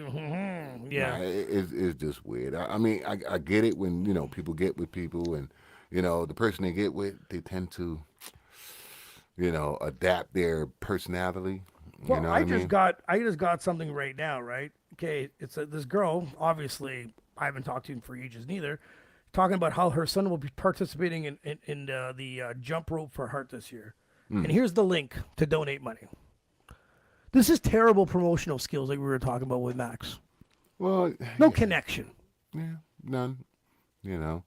Yeah. Nah, it's just weird. I mean, I get it when people get with people, and the person they get with, they tend to adapt their personality. Well, You know what I mean? I just got something right now, right? Okay, it's this girl. Obviously, I haven't talked to him for ages neither. Talking about how her son will be participating in the jump rope for heart this year. And here's the link to donate money. This is terrible promotional skills like we were talking about with Max. Well, No connection. yeah, none. You know,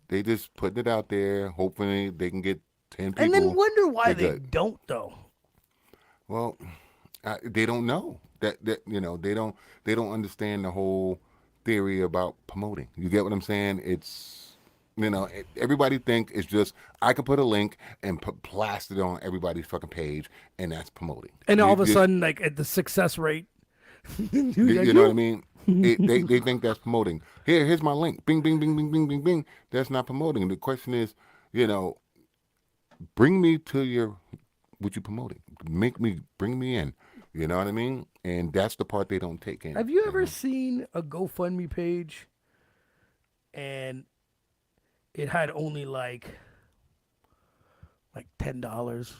they just putting it out there, hoping they can get 10 people. And then wonder why they're they good. don't though. Well, they don't know that they don't understand the whole theory about promoting. You get what I'm saying? It's everybody think it's just I can put a link and blast it on everybody's fucking page, and that's promoting. And all of a sudden, like at the success rate, You know what I mean? They think that's promoting. Here's my link. Bing, bing, bing, bing, bing, bing, bing. That's not promoting. The question is, bring me to your what you promoting. Bring me in. You know what I mean? And that's the part they don't take in. Have you ever seen a GoFundMe page and it had only like $10?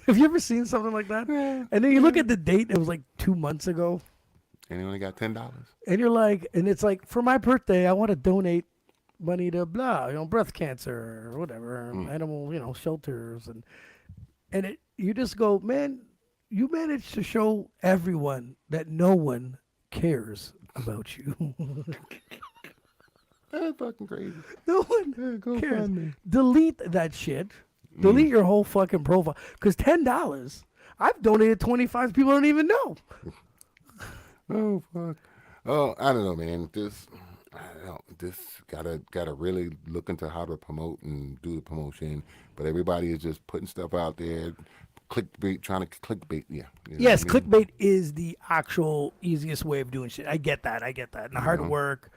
Have you ever seen something like that? Yeah. And then you look at the date, it was like 2 months ago. And they only got $10. And you're like, and it's like, for my birthday, I want to donate money to blah, breast cancer or whatever, animal, shelters. And you just go, man, you managed to show everyone that no one cares about you. That's fucking crazy. No one Go cares. find me. Delete that shit. Delete your whole fucking profile. Because $10, I've donated 25 people I don't even know. Oh fuck. Oh, I don't know, man. This gotta really look into how to promote and do the promotion. But everybody is just putting stuff out there, clickbait, trying to clickbait. Yeah. You know Yes, what I mean? clickbait is the actual easiest way of doing shit. I get that. And the hard work.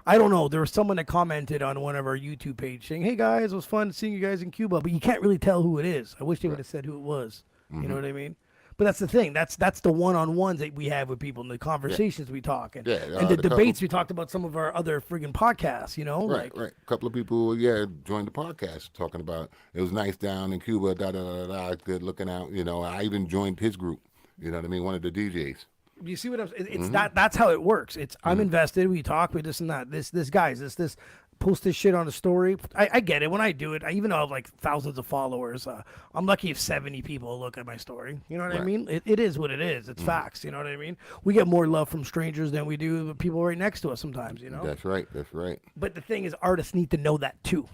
I don't know. There was someone that commented on one of our YouTube page saying, "Hey guys, it was fun seeing you guys in Cuba," but you can't really tell who it is. I wish they would have said who it was. You know what I mean? But that's the thing. That's the one-on-ones that we have with people and the conversations we talk and, Yeah, and the the debates couple- we talked about some of our other friggin' podcasts. Right. A couple of people, joined the podcast talking about it was nice down in Cuba. Da da da da. Good looking out. I even joined his group. You know what I mean? One of the DJs. You see what I'm saying? It's that's how it works. It's I'm invested. We talk. We this and that. This guys. This post this shit on a story. I get it. When I do it, I even though I have like thousands of followers, I'm lucky if 70 people look at my story. You know what I Right. mean? It is what it is. It's facts. You know what I mean? We get more love from strangers than we do the people right next to us sometimes. You know. That's right. That's right. But the thing is, artists need to know that too,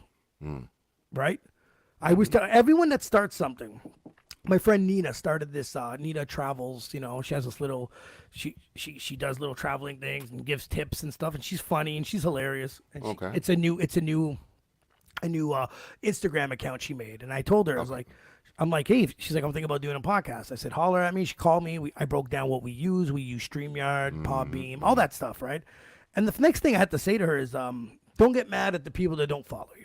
right? I was telling everyone that starts something. My friend Nina started this. Nina travels. She has this little. She does little traveling things and gives tips and stuff. And she's funny and she's hilarious. And Okay. it's a new Instagram account she made. And I told her I was like, I'm like, hey. She's like, I'm thinking about doing a podcast. I said, holler at me. She called me. I broke down what we use. We use StreamYard, Podbeam, all that stuff, right? And the next thing I had to say to her is, don't get mad at the people that don't follow you.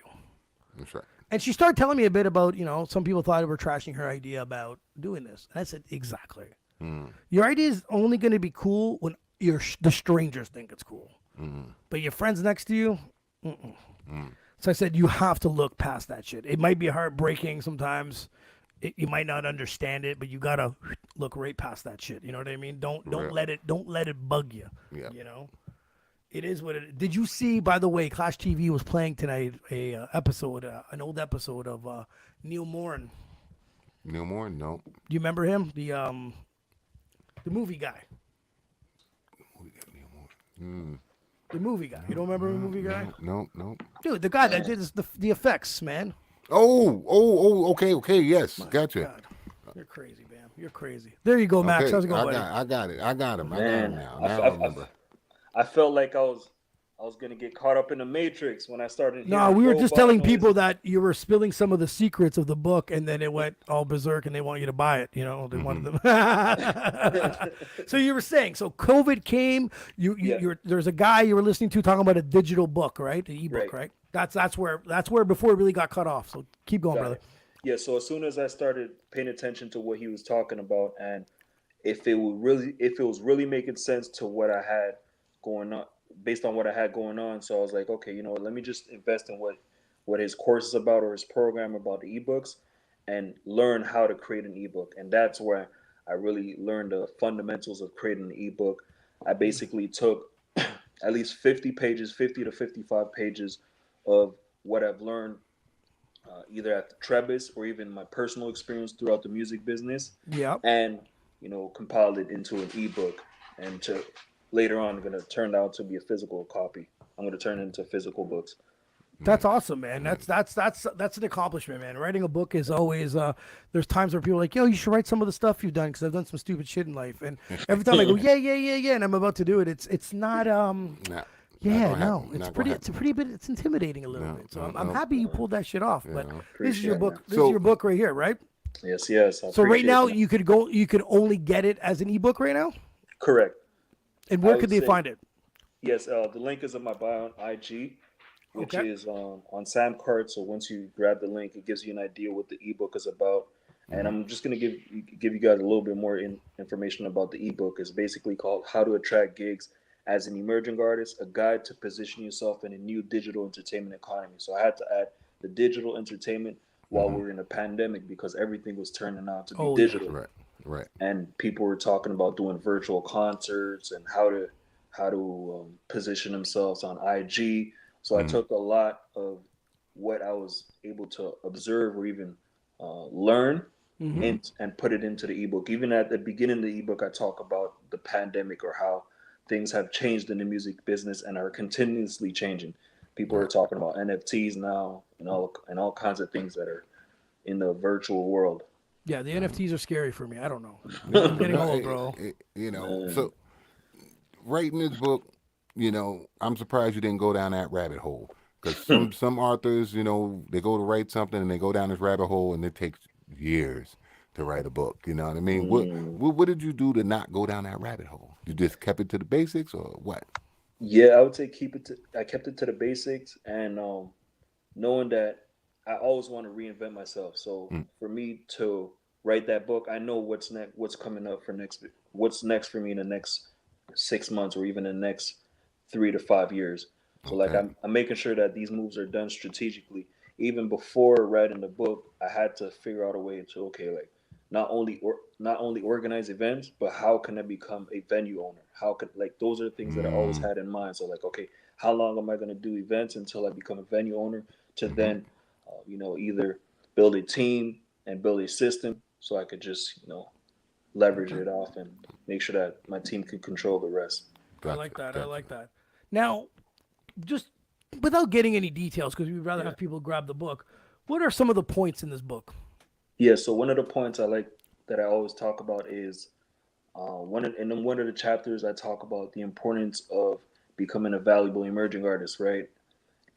That's right. And she started telling me a bit about, some people thought we were trashing her idea about doing this. And I said, exactly. Your idea is only going to be cool when the strangers think it's cool. But your friends next to you, So I said, you have to look past that shit. It might be heartbreaking sometimes. You might not understand it, but you got to look right past that shit. You know what I mean? Don't let it bug you. Yeah. It is what it is. Did you see, by the way, Clash TV was playing tonight an old episode of Neil Morin. Neil Morin? No. Do you remember him? The movie guy. We got Neil Morin. The movie guy. You don't remember the movie guy? No. Dude, the guy that did the effects, man. Oh, okay, yes, gotcha. God. You're crazy, man. You're crazy. There you go, Max. Okay, How's it going, buddy? I got it. I got him Man, now. Now I remember. I felt like I was gonna get caught up in the Matrix when I started. No, hearing we were just robot telling noises. people that you were spilling some of the secrets of the book, and then it went all berserk, and they want you to buy it. They wanted them. So you were saying, so COVID came. There's a guy you were listening to talking about a digital book, right? The ebook, right? That's where before it really got cut off. So keep going, brother. Yeah. So as soon as I started paying attention to what he was talking about, and if it was really making sense to what I had going on, based on what I had going on, so I was like, okay, let me just invest in what his course is about or his program about the ebooks, and learn how to create an ebook. And that's where I really learned the fundamentals of creating an ebook. I basically took at least 50 pages, 50 to 55 pages of what I've learned either at the Trebas or even my personal experience throughout the music business, Yeah. and compiled it into an ebook, and to later on going to turn out to be a physical copy. I'm going to turn it into physical books. That's awesome, man. That's an accomplishment, man. Writing a book is always. There's times where people are like, "Yo, you should write some of the stuff you've done," because I've done some stupid shit in life, and every time I go, yeah, and I'm about to do it, it's not Yeah, no, it's intimidating a little bit. So I'm happy you pulled that shit off. But this is your book. This is your book right here, right? Yes. So right now you could only get it as an ebook right now. Correct. And where could they find it? Yes, the link is in my bio on IG, which is on SamCart. So once you grab the link, it gives you an idea what the ebook is about. And I'm just gonna give you guys a little bit more information about the ebook. It's basically called "How to Attract Gigs as an Emerging Artist: A Guide to Position Yourself in a New Digital Entertainment Economy." So I had to add the digital entertainment while we were in a pandemic, because everything was turning out to be digital. Yeah. Right. And people were talking about doing virtual concerts and how to position themselves on IG. So I took a lot of what I was able to observe or even learn and put it into the ebook. Even at the beginning of the ebook, I talk about the pandemic or how things have changed in the music business and are continuously changing. People are talking about NFTs now and all kinds of things that are in the virtual world. Yeah, the NFTs are scary for me. I don't know. I'm getting old, bro. So writing this book, I'm surprised you didn't go down that rabbit hole. Because some authors, they go to write something and they go down this rabbit hole and it takes years to write a book. You know what I mean? What did you do to not go down that rabbit hole? You just kept it to the basics, or what? Yeah, I would say I kept it to the basics, and knowing that I always want to reinvent myself. So for me to write that book, I know what's coming up what's next for me in the next 6 months or even the next 3 to 5 years. So like I'm making sure that these moves are done strategically. Even before writing the book, I had to figure out a way to not only organize events, but how can I become a venue owner? How could those are the things that I always had in mind. So how long am I going to do events until I become a venue owner, to then either build a team and build a system so I could just leverage it off and make sure that my team can control the rest. I like that. I like that. Now, just without getting any details, because we'd rather have people grab the book, what are some of the points in this book? Yeah, so one of the points I like that I always talk about is one of the chapters I talk about the importance of becoming a valuable emerging artist, right?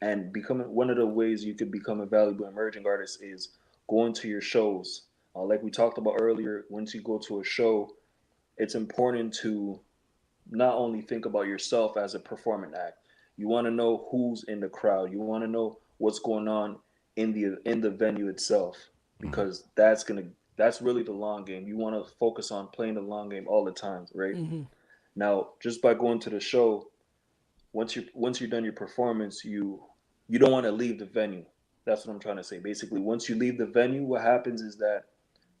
And one of the ways you could become a valuable emerging artist is going to your shows. Like we talked about earlier, once you go to a show, it's important to not only think about yourself as a performing act. You want to know who's in the crowd. You want to know what's going on in the venue itself, because that's really the long game. You want to focus on playing the long game all the time, right? Now, just by going to the show, once you're done your performance, you don't want to leave the venue. That's what I'm trying to say. Basically, once you leave the venue, what happens is that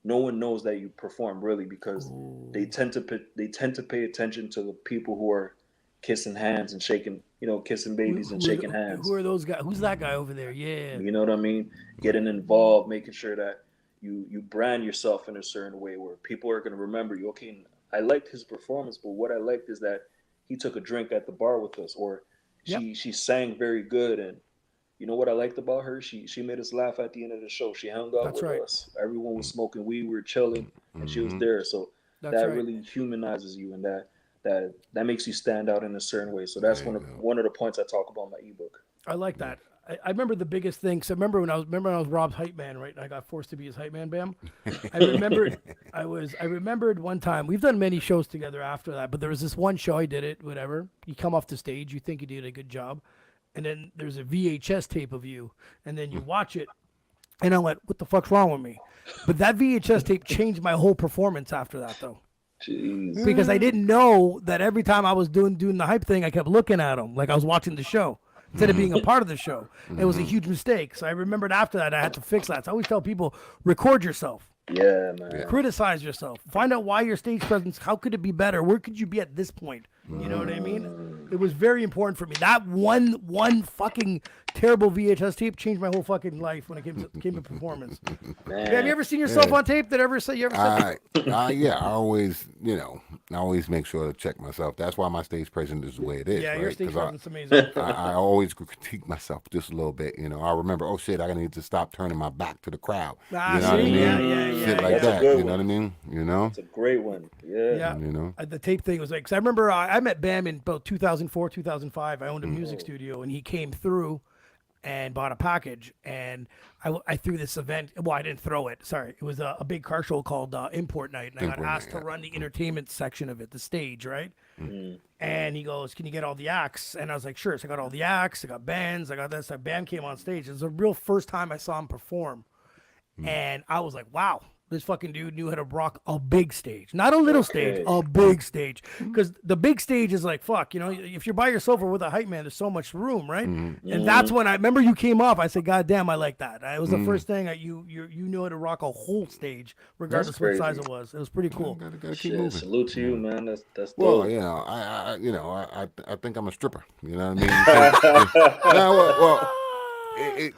no one knows that you perform, really, because they tend to pay attention to the people who are kissing hands and shaking, kissing babies and shaking hands. Who are those guys? Who's that guy over there? Yeah. You know what I mean? Getting involved, making sure that you brand yourself in a certain way where people are going to remember you. Okay, I liked his performance, but what I liked is that he took a drink at the bar with us, or she sang very good, and you know what I liked about her? She made us laugh at the end of the show. She hung out with us. Everyone was smoking weed, we were chilling, and she was there. So that really humanizes you, and that makes you stand out in a certain way. So that's one of the points I talk about in my ebook. I like that. I remember the biggest thing. So when I was Rob's hype man, right? And I got forced to be his hype man, Bam. I remembered one time, we've done many shows together after that, but there was this one show I did it, whatever. You come off the stage, you think you did a good job, and then there's a VHS tape of you, and then you watch it, and I'm like, what the fuck's wrong with me? But that VHS tape changed my whole performance after that, though. Jeez. Because I didn't know that every time I was doing the hype thing, I kept looking at him like I was watching the show. instead of being a part of the show. It was a huge mistake. So I remembered after that I had to fix that. So I always tell people, record yourself. Yeah, man. Criticize yourself. Find out why your stage presence, how could it be better? Where could you be at this point? You know what I mean? It was very important for me. That one fucking terrible VHS tape changed my whole fucking life when it came to performance. Man. Have you ever seen yourself on tape? Did ever say you ever said? Yeah, I always, I always make sure to check myself. That's why my stage presence is the way it is. Yeah, right? your stage 'Cause presence is amazing. I always critique myself just a little bit. I remember, oh shit, I need to stop turning my back to the crowd. Ah, You know what I see? mean? Yeah. Shit like That's a that. good You know one. what I mean? It's a great one. Yeah. Yeah. The tape thing was like, because I remember I met Bam in about 2004, 2005. I owned a music studio, and he came through and bought a package, and I threw this event. Well, I didn't throw it. Sorry, it was a big car show called Import Night, and I got Import asked Night, to run the entertainment section of it, the stage, right? And he goes, "Can you get all the acts?" And I was like, "Sure." So I got all the acts. I got bands. I got this. Bam came on stage. It was the real first time I saw him perform, and I was like, "Wow." This fucking dude knew how to rock a big stage, not a little stage, a big stage. Because the big stage is like, fuck, if you're by yourself or with a hype man, there's so much room, right? And that's when I remember you came up. I said, God damn, I like that. It was the first thing that you knew how to rock a whole stage, regardless of what size it was. It was pretty cool. Gotta keep Shit, moving. salute to you, man. That's dope. Well, I think I'm a stripper. You know what I mean? No,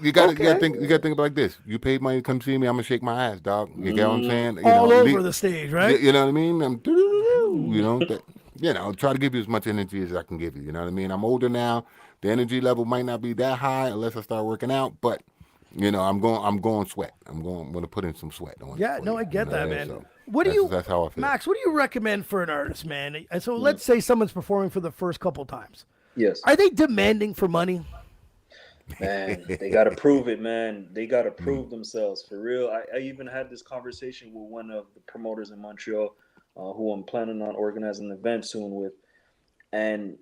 you gotta think about it like this. You paid money to come see me, I'm gonna shake my ass, dog. You get what I'm saying? All over the stage, right? You know what I mean? I'm try to give you as much energy as I can give you. You know what I mean? I'm older now. The energy level might not be that high unless I start working out, but I'm going sweat. I'm gonna put in some sweat. Yeah, no, I get that, man. So That's how I feel. Max, what do you recommend for an artist, man? So let's say someone's performing for the first couple times. Yes. Are they demanding for money? Man, they got to prove it, man. They got to prove themselves for real. I even had this conversation with one of the promoters in Montreal who I'm planning on organizing an event soon with. And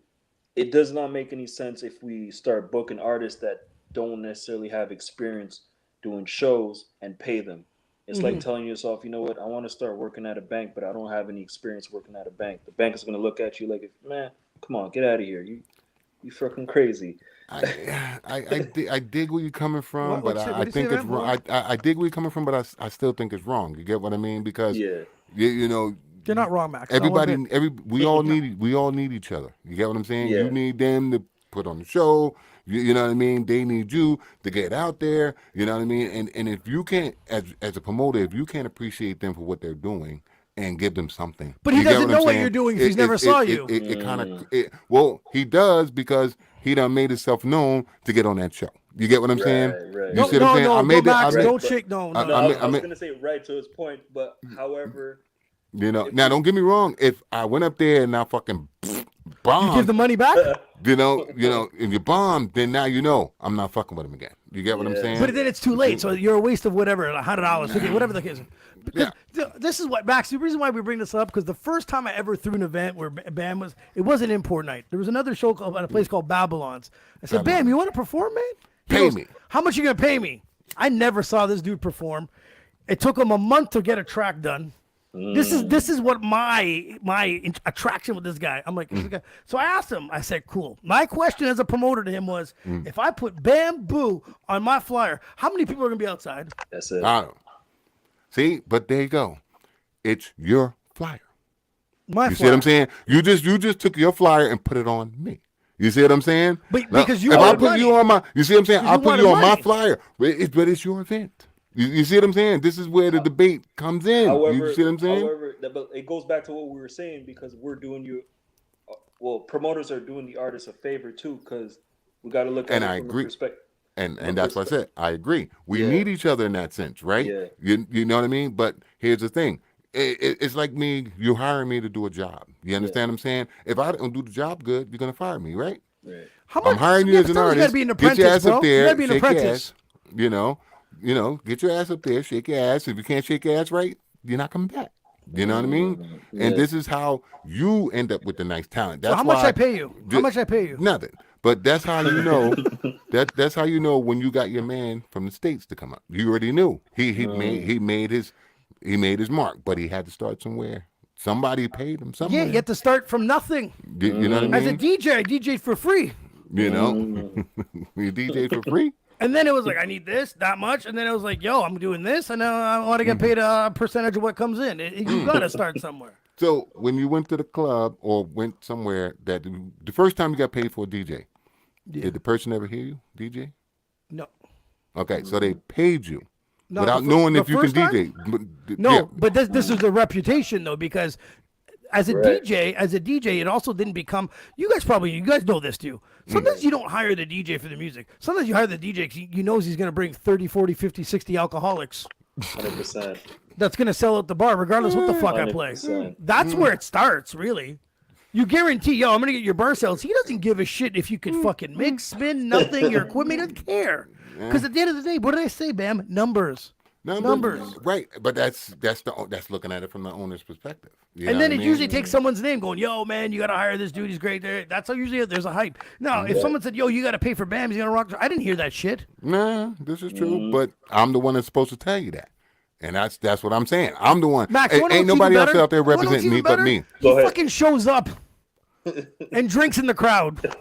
it does not make any sense if we start booking artists that don't necessarily have experience doing shows and pay them. It's like telling yourself, you know what, I want to start working at a bank, but I don't have any experience working at a bank. The bank is going to look at you like, man, come on, get out of here. You fucking crazy. I dig where you're coming from, but I think it's wrong. I dig where you're coming from, but I still think it's wrong. You get what I mean? Because you're not wrong, Max. We all need each other. You get what I'm saying? Yeah. You need them to put on the show. You know what I mean? They need you to get out there. You know what I mean? And if you can't, as a promoter, if you can't appreciate them for what they're doing and give them something, but he doesn't know what you're doing if he's never saw you. It kind of he does because he done made himself known to get on that show. You get what I'm saying? Right. You see what I'm saying? I made that. Don't shake. No. I was gonna say right to his point, but however, now don't get me wrong. If I went up there and I fucking bombed, you give the money back. If you bomb, then now I'm not fucking with him again. You get what I'm saying? But then it's too late, so you're a waste of whatever, $100, whatever the case. Because this is what, Max, the reason why we bring this up, because the first time I ever threw an event where Bam it wasn't Import Night. There was another show at a place called Babylon's. I said, Bam, you want to perform, man? He goes, me. How much you going to pay me? I never saw this dude perform. It took him a month to get a track done. This is what my attraction with this guy. I'm like, this guy. So I asked him. I said, cool. My question as a promoter to him was, if I put Bamboo on my flyer, how many people are gonna be outside? That's it. I don't. See, but there you go. It's your flyer. My You flyer. see what I'm saying? You just took your flyer and put it on me. You see what I'm saying? But Now, because you if I wanted put money. you on my, you see what I'm saying? You I'll put wanted you on my money. flyer, but it's your event. You see what I'm saying? This is where the debate comes in. You see what I'm saying? However, but it goes back to what we were saying because we're doing promoters are doing the artists a favor too because we got to look at And it I from agree. a perspective. And that's what I said. I agree. We need each other in that sense, right? Yeah. You know what I mean? But here's the thing. It's like you hiring me to do a job. You understand what I'm saying? If I don't do the job good, you're gonna fire me, right? Right. How much? I'm hiring you as an You artist. gotta be an Get apprentice, your ass bro. up there. You gotta be an Shake your apprentice. ass. Get your ass up there. Shake your ass. If you can't shake your ass right, you're not coming back. You know what I mean? And this is how you end up with the nice talent. That's So how much why I pay you? How much I pay you? Nothing. But that's how you know. That's how you know when you got your man from the States to come up. You already knew he made his mark, but he had to start somewhere. Somebody paid him somewhere. Yeah, you have to start from nothing. You know what I mean? As a DJ, I DJ'd for free. You know, Mm. you DJ for free. And then it was like, I need this, that much. And then it was like, yo, I'm doing this. And now I want to get paid a percentage of what comes in. You got to start somewhere. So when you went to the club or went somewhere that the first time you got paid for a DJ, Yeah. did the person ever hear you DJ? No. Okay, so they paid you Not without the fir- knowing the if you can first time? DJ. No, Yeah. but this is a reputation though, because as a Right. DJ, it also didn't become. You guys know this too. Sometimes you don't hire the DJ for the music. Sometimes you hire the DJ because you knows he's going to bring 30, 40, 50, 60 alcoholics 100%. that's going to sell at the bar regardless what the fuck I play. 100%. That's where it starts, really. You guarantee, yo, I'm going to get your bar sales. He doesn't give a shit if you can fucking mix, spin, nothing, your equipment, he doesn't care. Because at the end of the day, what did I say, Bam? Numbers. Numbers. Right, but that's looking at it from the owner's perspective. You know And then what it I mean? usually takes someone's name going, yo, man, you got to hire this dude. He's great. That's how usually there's a hype. Now, if someone said, yo, you got to pay for Bam, he's going to rock. I didn't hear that shit. Nah, this is true, but I'm the one that's supposed to tell you that. And that's what I'm saying. I'm the one. Max, Hey, you wanna ain't know what's nobody even else better? out there You wanna know what's representing me even but better? me. Go He ahead. fucking shows up and drinks in the crowd.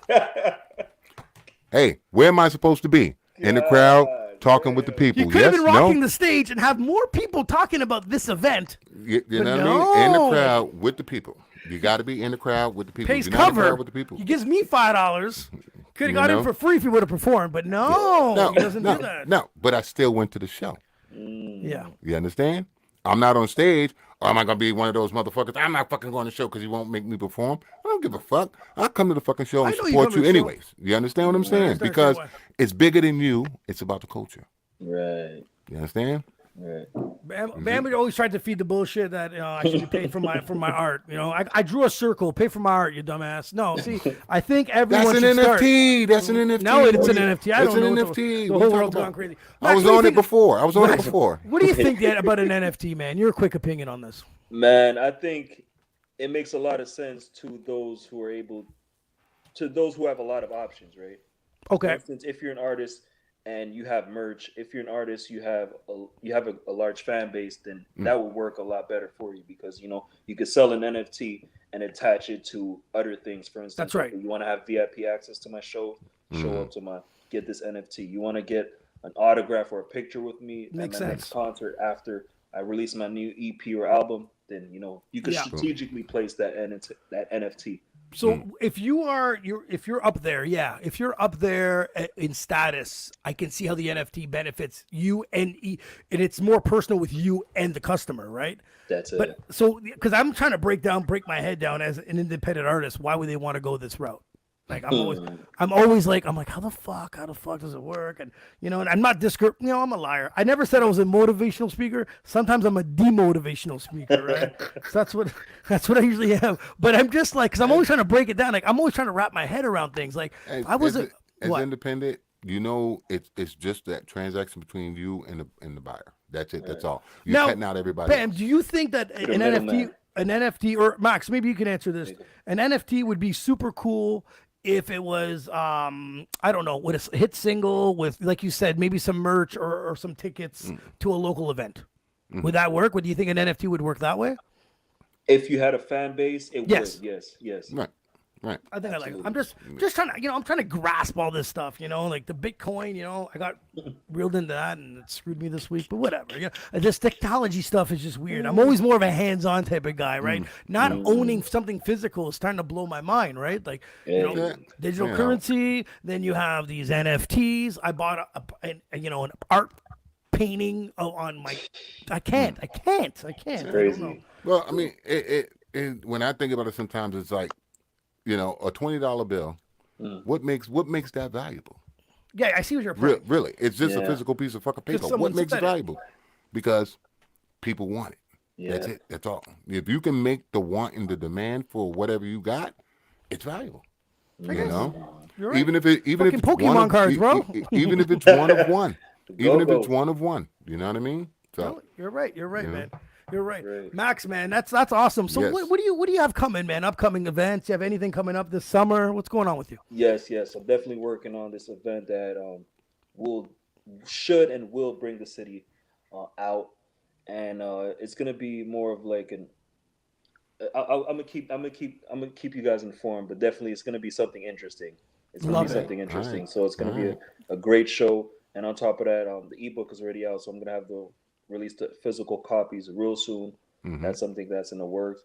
Hey, where am I supposed to be? In the crowd, talking with the people. You could have Yes, been rocking no? the stage and have more people talking about this event. You but know what I mean? In the no. crowd with the people. You got to be in the crowd with the people. Pays You're not in the cover. crowd with the people. He gives me $5. Could have You got know? in for free if he would have performed, but no, he doesn't do that. No, but I still went to the show. Yeah. You understand? I'm not on stage. Or am I going to be one of those motherfuckers? I'm not fucking going to the show because you won't make me perform. I don't give a fuck. I'll come to the fucking show and I know you support come to you the show. anyways. You understand what I'm saying? understand Because why. it's bigger than you. It's about the culture. Right. You understand? Right. Bam always tried to feed the bullshit that I should be paid for my art. You know, I drew a circle. Pay for my art, you dumbass. No, see, I think everyone That's an should start. NFT. That's an NFT. No, it's an NFT. I It's don't an know. NFT. The What whole you world's talking gone about? crazy. I Max, was what do you on it think- before. I was on it before. What do you think about an NFT, man? Your quick opinion on this? Man, I think it makes a lot of sense to those who are able, to those who have a lot of options, right? For Okay. instance, if you're an artist and you have merch, if you're an artist, you have a large fan base, then that would work a lot better for you because you could sell an NFT and attach it to other things. For instance, That's right. if you want to have VIP access to my show, show up to get this NFT. You want to get an autograph or a picture with me Makes at my sense. next concert after I release my new EP or album, then you could Yeah. strategically place that NFT. So if you're up there, if you're up there in status, I can see how the NFT benefits you and it's more personal with you and the customer, right? That's it. But so because I'm trying to break my head down as an independent artist, why would they want to go this route? Like I'm always like how the fuck does it work? And and I'm not I'm a liar. I never said I was a motivational speaker. Sometimes I'm a demotivational speaker, right? So that's what I usually am. But I'm just like, because I'm always trying to break it down. Like I'm always trying to wrap my head around things. Like As, I was as what? independent, it's just that transaction between you and the buyer. That's it. That's all. You're Now, cutting out everybody. Bam, do you think that You're a middleman. an NFT, or Max, maybe you can answer this. An NFT would be super cool if it was, I don't know, with a hit single with, like you said, maybe some merch or some tickets to a local event. Would that work? Do you think an NFT would work that way? If you had a fan base, it Yes. would. Yes. Right. I think I like it. I'm just trying to, I'm trying to grasp all this stuff, like the Bitcoin, I got reeled into that and it screwed me this week, but whatever. This technology stuff is just weird. I'm always more of a hands-on type of guy, right? Not owning something physical is starting to blow my mind, right? Like, digital currency, then you have these NFTs. I bought an art painting on my, I can't. It's I don't crazy. know. Well, I mean, it when I think about it, sometimes it's like, a $20 bill. What makes that valuable? Yeah, I see what you're saying. Really, it's just a Yeah. physical piece of fucking paper. someone What makes said it it. valuable? Because people want it. Yeah. That's it. That's all. If you can make the want and the demand for whatever you got, it's valuable. You know, You're right. even if it's Fucking one Pokemon of, cards, bro. even if it's one of one, even if Go-go. it's one of one. You know what I mean? So No, you're right, man. You're right. Right. Max, man, that's awesome. So Yes. what do you have coming, man? Upcoming events? You have anything coming up this summer? What's going on with you? Yes. I'm definitely working on this event that should and will bring the city out, and it's gonna be more of like an. I'm gonna keep you guys informed, but definitely it's gonna be something interesting. It's gonna be something interesting. So it's gonna be a great show. And on top of that, the ebook is already out, so I'm gonna have to release the physical copies real soon. That's something that's in the works,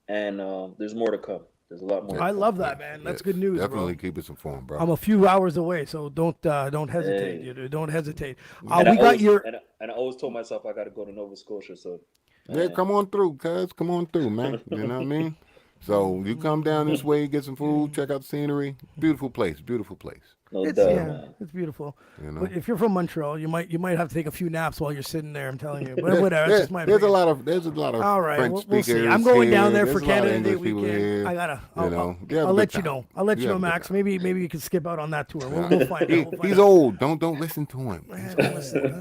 and there's more to come. There's a lot more. I love that, man. That's good news, Definitely bro. keep us informed, bro. I'm a few hours away, so don't hesitate. Hey. Don't hesitate. And We got your. And I always told myself I got to go to Nova Scotia. So Yeah, come on through, cuz. Come on through, man. You know what I mean? So you come down this way, get some food, check out the scenery. Beautiful place, beautiful place. no It's, doubt, yeah, man. it's beautiful. You know? But if you're from Montreal, you might have to take a few naps while you're sitting there. I'm telling you. But whatever. That's There's, just my there's a opinion. lot of All right, French we'll speakers. see. I'm going here. down there There's for a lot of Canada Day English people weekend. here. I gotta. You know, you have a I'll good let you time. know. I'll let you know, have a good Max. time. Maybe you can skip out on that tour. We'll find out. He's old. Don't listen to him. Man, don't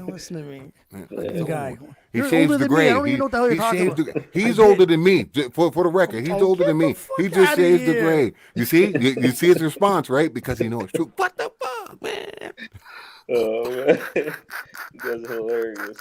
listen to me. This guy. He You're shaves older the than me. I gray. don't even know what the hell you're talking about. He's older than me. For the record, he's Oh, older get than the me. fuck He just outta shaves the here. gray. You see? You see his response, right? Because he knows it's true. What the fuck, man? Oh man, you guys are hilarious.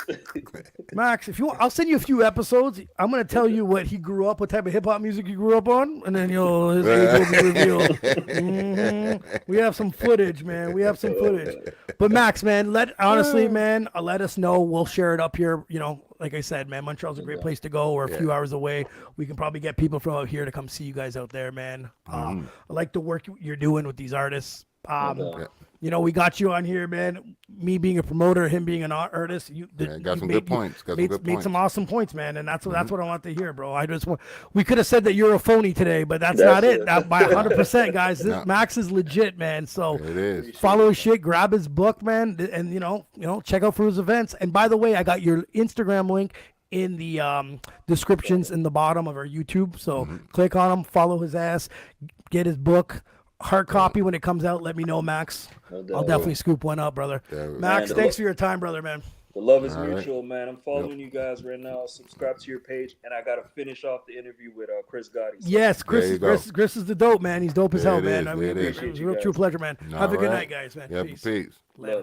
Max, if you want, I'll send you a few episodes. I'm gonna tell you what what type of hip hop music he grew up on, and then his age will be revealed. We have some footage, man. We have some footage. But Max, man, let us know. We'll share it up here. You know, like I said, man, Montreal's a great place to go. We're a few hours away. We can probably get people from out here to come see you guys out there, man. I like the work you're doing with these artists. You know, we got you on here, man. Me being a promoter, him being an artist. Got some good points. Made some awesome points, man, and that's what I want to hear, bro. We could have said that you're a phony today, but that's not it. By 100%, guys. Max is legit, man. So It is. follow his shit, grab his book, man, and you know, check out for his events. And by the way, I got your Instagram link in the descriptions in the bottom of our YouTube. So click on him, follow his ass, get his book. Hard copy when it comes out. Let me know, Max. I'll definitely scoop one up, brother. Max, thanks for your time, brother, man. The love is mutual, man. I'm following you guys right now. Subscribe to your page, and I gotta finish off the interview with Chris Gotti. So. Yes, Chris is the dope, man. He's dope as hell, man. I mean, it it was a real true pleasure, man. Have a good night, guys, man. Yeah, Peace. peace. Love.